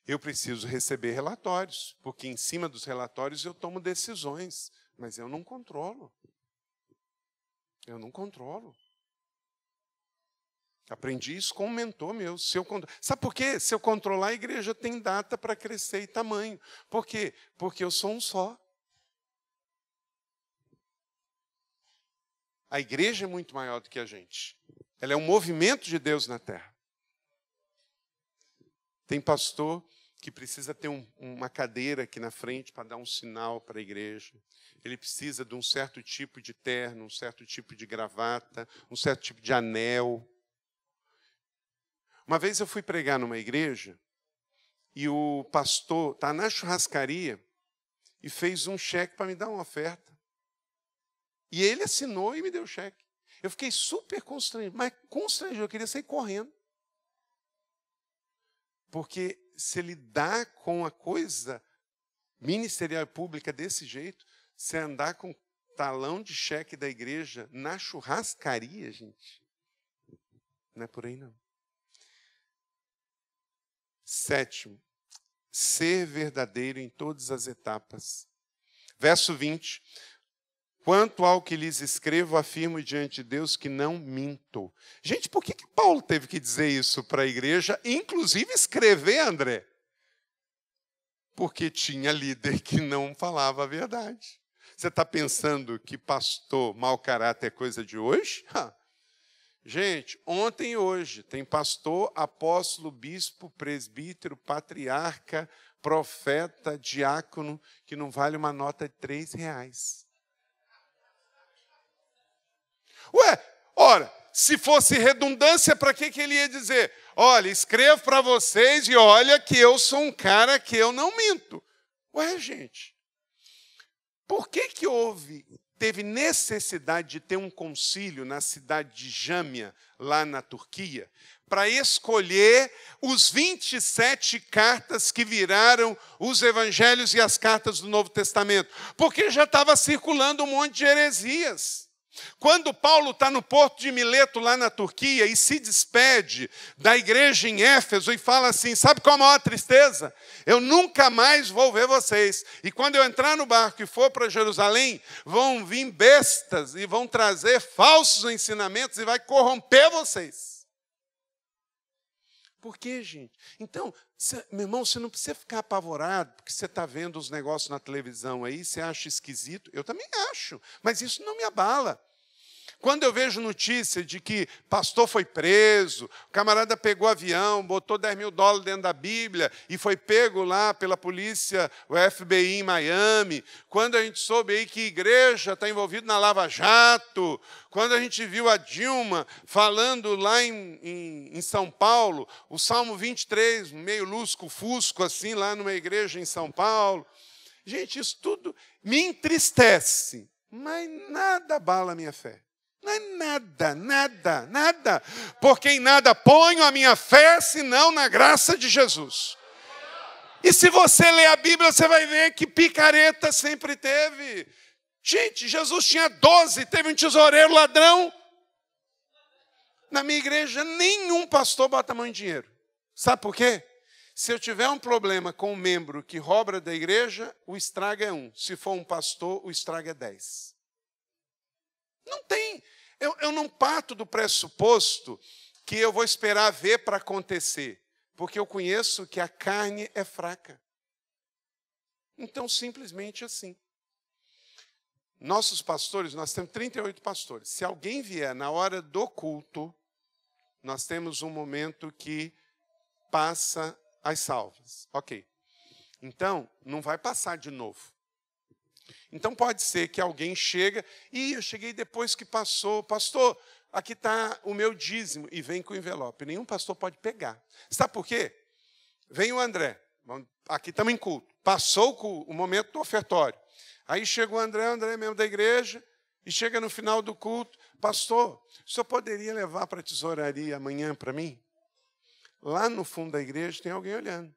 Eu preciso receber relatórios, porque em cima dos relatórios eu tomo decisões, mas eu não controlo. Eu não controlo. Aprendi isso com um mentor meu. Sabe por quê? Se eu controlar, a igreja tem data para crescer e tamanho. Por quê? Porque eu sou um só. A igreja é muito maior do que a gente. Ela é um movimento de Deus na terra. Tem pastor que precisa ter uma cadeira aqui na frente para dar um sinal para a igreja. Ele precisa de um certo tipo de terno, um certo tipo de gravata, um certo tipo de anel. Uma vez eu fui pregar numa igreja e o pastor está na churrascaria e fez um cheque para me dar uma oferta. E ele assinou e me deu o cheque. Eu fiquei super constrangido, mas constrangido, eu queria sair correndo. Porque se ele dá com a coisa ministerial e pública desse jeito, se andar com talão de cheque da igreja na churrascaria, gente, não é por aí não. 7, ser verdadeiro em todas as etapas. Verso 20. Quanto ao que lhes escrevo, afirmo diante de Deus que não minto. Gente, por que Paulo teve que dizer isso para a igreja, inclusive escrever, André? Porque tinha líder que não falava a verdade. Você está pensando que pastor mau caráter é coisa de hoje? Gente, ontem e hoje tem pastor, apóstolo, bispo, presbítero, patriarca, profeta, diácono, que não vale uma nota de R$3. Ué, ora, se fosse redundância, para que ele ia dizer? Olha, escrevo para vocês e olha que eu sou um cara que eu não minto. Ué, gente, por que teve necessidade de ter um concílio na cidade de Jâmia, lá na Turquia, para escolher os 27 cartas que viraram os evangelhos e as cartas do Novo Testamento? Porque já estava circulando um monte de heresias. Quando Paulo está no porto de Mileto, lá na Turquia, e se despede da igreja em Éfeso e fala assim, sabe qual é a maior tristeza? Eu nunca mais vou ver vocês. E quando eu entrar no barco e for para Jerusalém, vão vir bestas e vão trazer falsos ensinamentos e vai corromper vocês. Por quê, gente? Então, meu irmão, você não precisa ficar apavorado porque você está vendo os negócios na televisão aí, você acha esquisito. Eu também acho, mas isso não me abala. Quando eu vejo notícia de que pastor foi preso, o camarada pegou avião, botou $10 mil dentro da Bíblia e foi pego lá pela polícia, o FBI em Miami, quando a gente soube aí que a igreja está envolvida na Lava Jato, quando a gente viu a Dilma falando lá em São Paulo, o Salmo 23, meio lusco-fusco, assim, lá numa igreja em São Paulo. Gente, isso tudo me entristece, mas nada abala a minha fé. Não é nada, nada, nada. Porque em nada ponho a minha fé, senão na graça de Jesus. E se você ler a Bíblia, você vai ver que picareta sempre teve. Gente, Jesus tinha 12, teve um tesoureiro ladrão. Na minha igreja, nenhum pastor bota a mão em dinheiro. Sabe por quê? Se eu tiver um problema com um membro que rouba da igreja, o estrago é 1. Se for um pastor, o estrago é 10. Não tem. Eu não parto do pressuposto que eu vou esperar ver para acontecer, porque eu conheço que a carne é fraca. Então, simplesmente assim. Nossos pastores, nós temos 38 pastores. Se alguém vier na hora do culto, nós temos um momento que passa as salvas. Ok. Então, não vai passar de novo. Então pode ser que alguém chega, e eu cheguei depois que passou, pastor, aqui está o meu dízimo, e vem com o envelope. Nenhum pastor pode pegar. Sabe por quê? Vem o André, aqui estamos em culto, passou o momento do ofertório. Aí chega o André é membro da igreja, e chega no final do culto, pastor, o senhor poderia levar para a tesouraria amanhã para mim? Lá no fundo da igreja tem alguém olhando.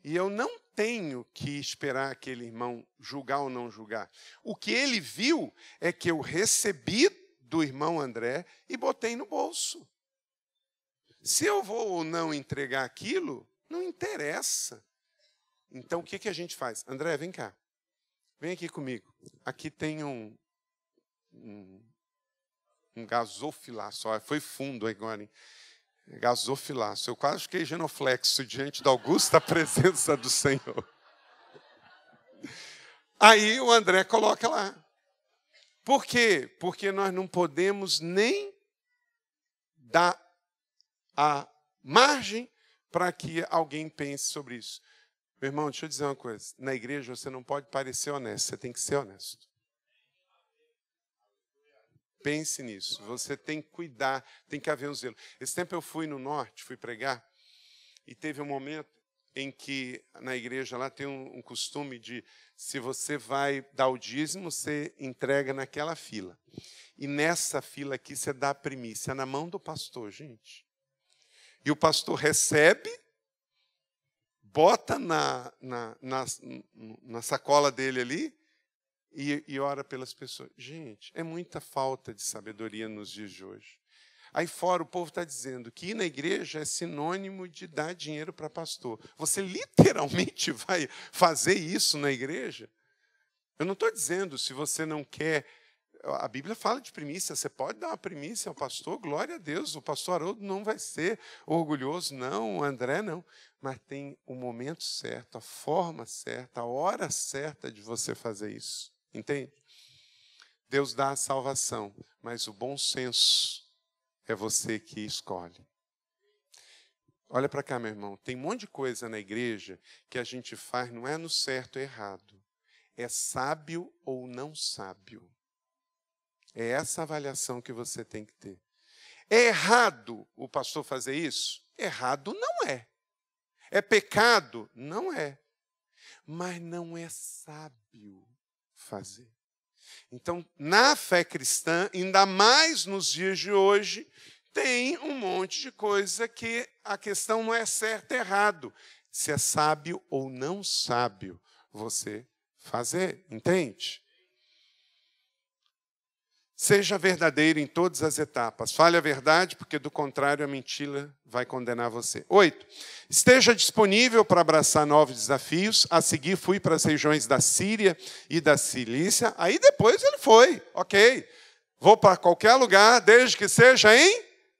E eu não tenho que esperar aquele irmão julgar ou não julgar. O que ele viu é que eu recebi do irmão André e botei no bolso. Se eu vou ou não entregar aquilo, não interessa. Então, o que a gente faz? André, vem cá. Vem aqui comigo. Aqui tem um gasofilaço. Foi fundo agora, hein? Gasofilaço. Eu quase fiquei genuflexo diante da augusta presença do Senhor. Aí o André coloca lá. Por quê? Porque nós não podemos nem dar a margem para que alguém pense sobre isso. Meu irmão, deixa eu dizer uma coisa. Na igreja você não pode parecer honesto, você tem que ser honesto. Pense nisso, você tem que cuidar, tem que haver um zelo. Esse tempo eu fui no norte, fui pregar, e teve um momento em que na igreja lá tem um costume de, se você vai dar o dízimo, você entrega naquela fila. E nessa fila aqui você dá a primícia na mão do pastor, gente. E o pastor recebe, bota na sacola dele ali, e ora pelas pessoas. Gente, é muita falta de sabedoria nos dias de hoje. Aí fora o povo está dizendo que ir na igreja é sinônimo de dar dinheiro para pastor. Você literalmente vai fazer isso na igreja? Eu não estou dizendo se você não quer. A Bíblia fala de primícia, você pode dar uma primícia ao pastor, glória a Deus, o pastor Haroldo não vai ser orgulhoso, não, o André não, mas tem o momento certo, a forma certa, a hora certa de você fazer isso, entende? Deus dá a salvação, mas o bom senso é você que escolhe. Olha para cá, meu irmão. Tem um monte de coisa na igreja que a gente faz, não é no certo ou errado. É sábio ou não sábio. É essa avaliação que você tem que ter. É errado o pastor fazer isso? Errado não é. É pecado? Não é. Mas não é sábio fazer. Então, na fé cristã, ainda mais nos dias de hoje, tem um monte de coisa que a questão não é certo e errado. Se é sábio ou não sábio você fazer, entende? Seja verdadeiro em todas as etapas. Fale a verdade, porque do contrário a mentira vai condenar você. 8. Esteja disponível para abraçar novos desafios. A seguir fui para as regiões da Síria e da Cilícia. Aí depois ele foi. Ok. Vou para qualquer lugar, desde que seja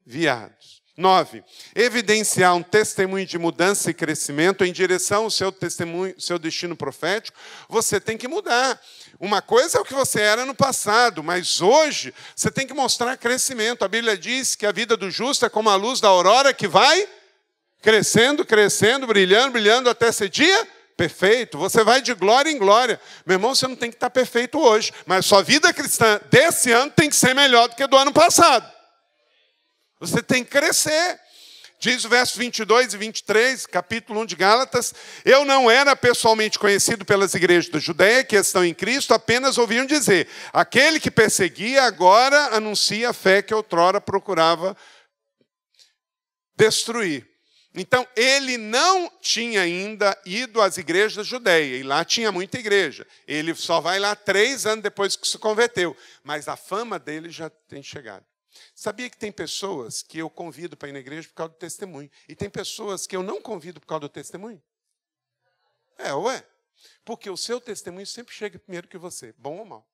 enviados. 9. Evidenciar um testemunho de mudança e crescimento em direção ao seu testemunho, seu destino profético. Você tem que mudar. Uma coisa é o que você era no passado, mas hoje você tem que mostrar crescimento. A Bíblia diz que a vida do justo é como a luz da aurora que vai crescendo, crescendo, brilhando, brilhando até ser dia perfeito. Você vai de glória em glória. Meu irmão, você não tem que estar perfeito hoje, mas sua vida cristã desse ano tem que ser melhor do que do ano passado. Você tem que crescer. Diz o verso 22 e 23, capítulo 1 de Gálatas, eu não era pessoalmente conhecido pelas igrejas da Judeia que estão em Cristo, apenas ouviam dizer, aquele que perseguia agora anuncia a fé que outrora procurava destruir. Então, ele não tinha ainda ido às igrejas da Judeia, e lá tinha muita igreja. Ele só vai lá 3 anos depois que se converteu, mas a fama dele já tem chegado. Sabia que tem pessoas que eu convido para ir na igreja por causa do testemunho. E tem pessoas que eu não convido por causa do testemunho? Ué. Porque o seu testemunho sempre chega primeiro que você, bom ou mal.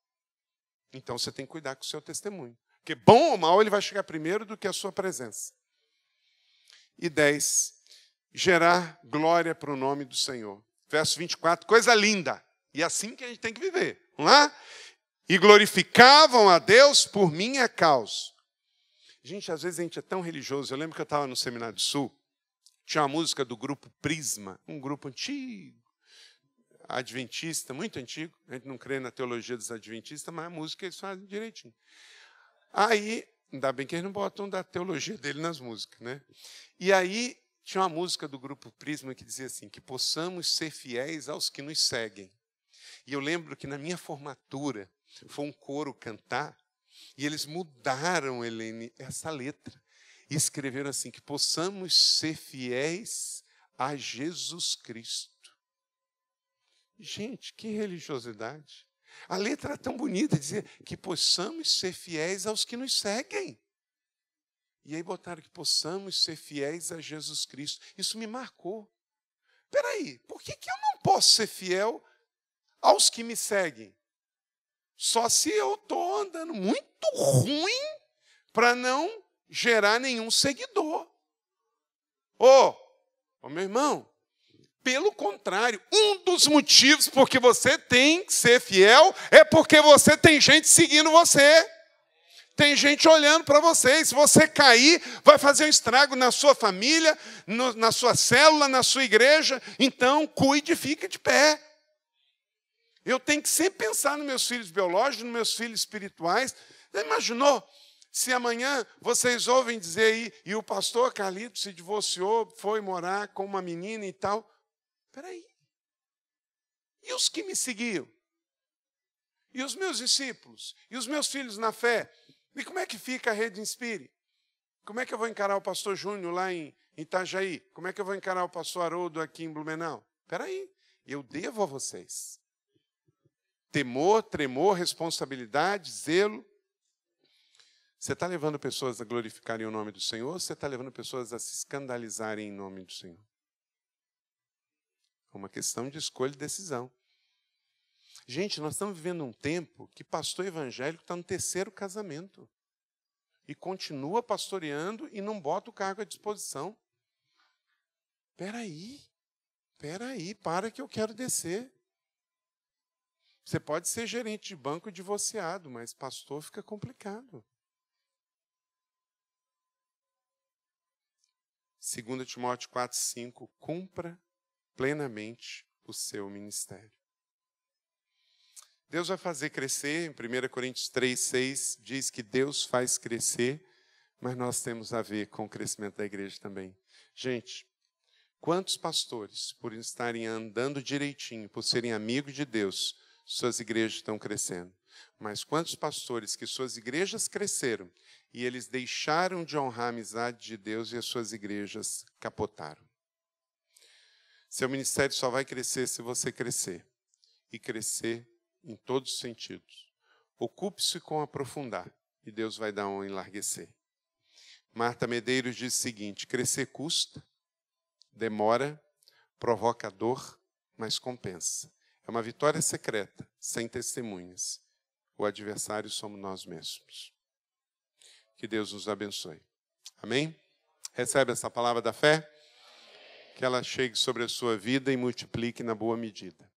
Então você tem que cuidar com o seu testemunho. Porque bom ou mal ele vai chegar primeiro do que a sua presença. E 10. Gerar glória para o nome do Senhor. Verso 24, coisa linda. E é assim que a gente tem que viver. Vamos lá? E glorificavam a Deus por minha causa. Gente, às vezes a gente é tão religioso. Eu lembro que eu estava no Seminário do Sul, tinha uma música do grupo Prisma, um grupo antigo, adventista, muito antigo. A gente não crê na teologia dos adventistas, mas a música eles fazem direitinho. Aí, ainda bem que eles não botam da teologia dele nas músicas, né? E aí, tinha uma música do grupo Prisma que dizia assim, que possamos ser fiéis aos que nos seguem. E eu lembro que na minha formatura, foi um coro cantar, e eles mudaram, Helene, essa letra. E escreveram assim, que possamos ser fiéis a Jesus Cristo. Gente, que religiosidade. A letra é tão bonita, dizia que possamos ser fiéis aos que nos seguem. E aí botaram que possamos ser fiéis a Jesus Cristo. Isso me marcou. Espera aí, por que eu não posso ser fiel aos que me seguem? Só se eu estou andando muito ruim para não gerar nenhum seguidor. Meu irmão, pelo contrário, um dos motivos porque você tem que ser fiel é porque você tem gente seguindo você. Tem gente olhando para você. E se você cair, vai fazer um estrago na sua família, na sua célula, na sua igreja. Então, cuide e fique de pé. Eu tenho que sempre pensar nos meus filhos biológicos, nos meus filhos espirituais. Você imaginou se amanhã vocês ouvem dizer aí, e o pastor Carlito se divorciou, foi morar com uma menina e tal. Espera aí. E os que me seguiam? E os meus discípulos? E os meus filhos na fé? E como é que fica a Rede Inspire? Como é que eu vou encarar o pastor Júnior lá em Itajaí? Como é que eu vou encarar o pastor Haroldo aqui em Blumenau? Espera aí. Eu devo a vocês. Temor, tremor, responsabilidade, zelo. Você está levando pessoas a glorificarem o nome do Senhor ou você está levando pessoas a se escandalizarem em nome do Senhor? É uma questão de escolha e decisão. Gente, nós estamos vivendo um tempo que pastor evangélico está no 3º casamento. E continua pastoreando e não bota o cargo à disposição. Espera aí, para que eu quero descer. Você pode ser gerente de banco divorciado, mas pastor fica complicado. 2 Timóteo 4:5, cumpra plenamente o seu ministério. Deus vai fazer crescer, em 1 Coríntios 3:6, diz que Deus faz crescer, mas nós temos a ver com o crescimento da igreja também. Gente, quantos pastores, por estarem andando direitinho, por serem amigos de Deus, suas igrejas estão crescendo? Mas quantos pastores que suas igrejas cresceram e eles deixaram de honrar a amizade de Deus e as suas igrejas capotaram? Seu ministério só vai crescer se você crescer. E crescer em todos os sentidos. Ocupe-se com aprofundar e Deus vai dar um enlarguecer. Marta Medeiros diz o seguinte: crescer custa, demora, provoca dor, mas compensa. É uma vitória secreta, sem testemunhas. O adversário somos nós mesmos. Que Deus nos abençoe. Amém? Recebe essa palavra da fé? Que ela chegue sobre a sua vida e multiplique na boa medida.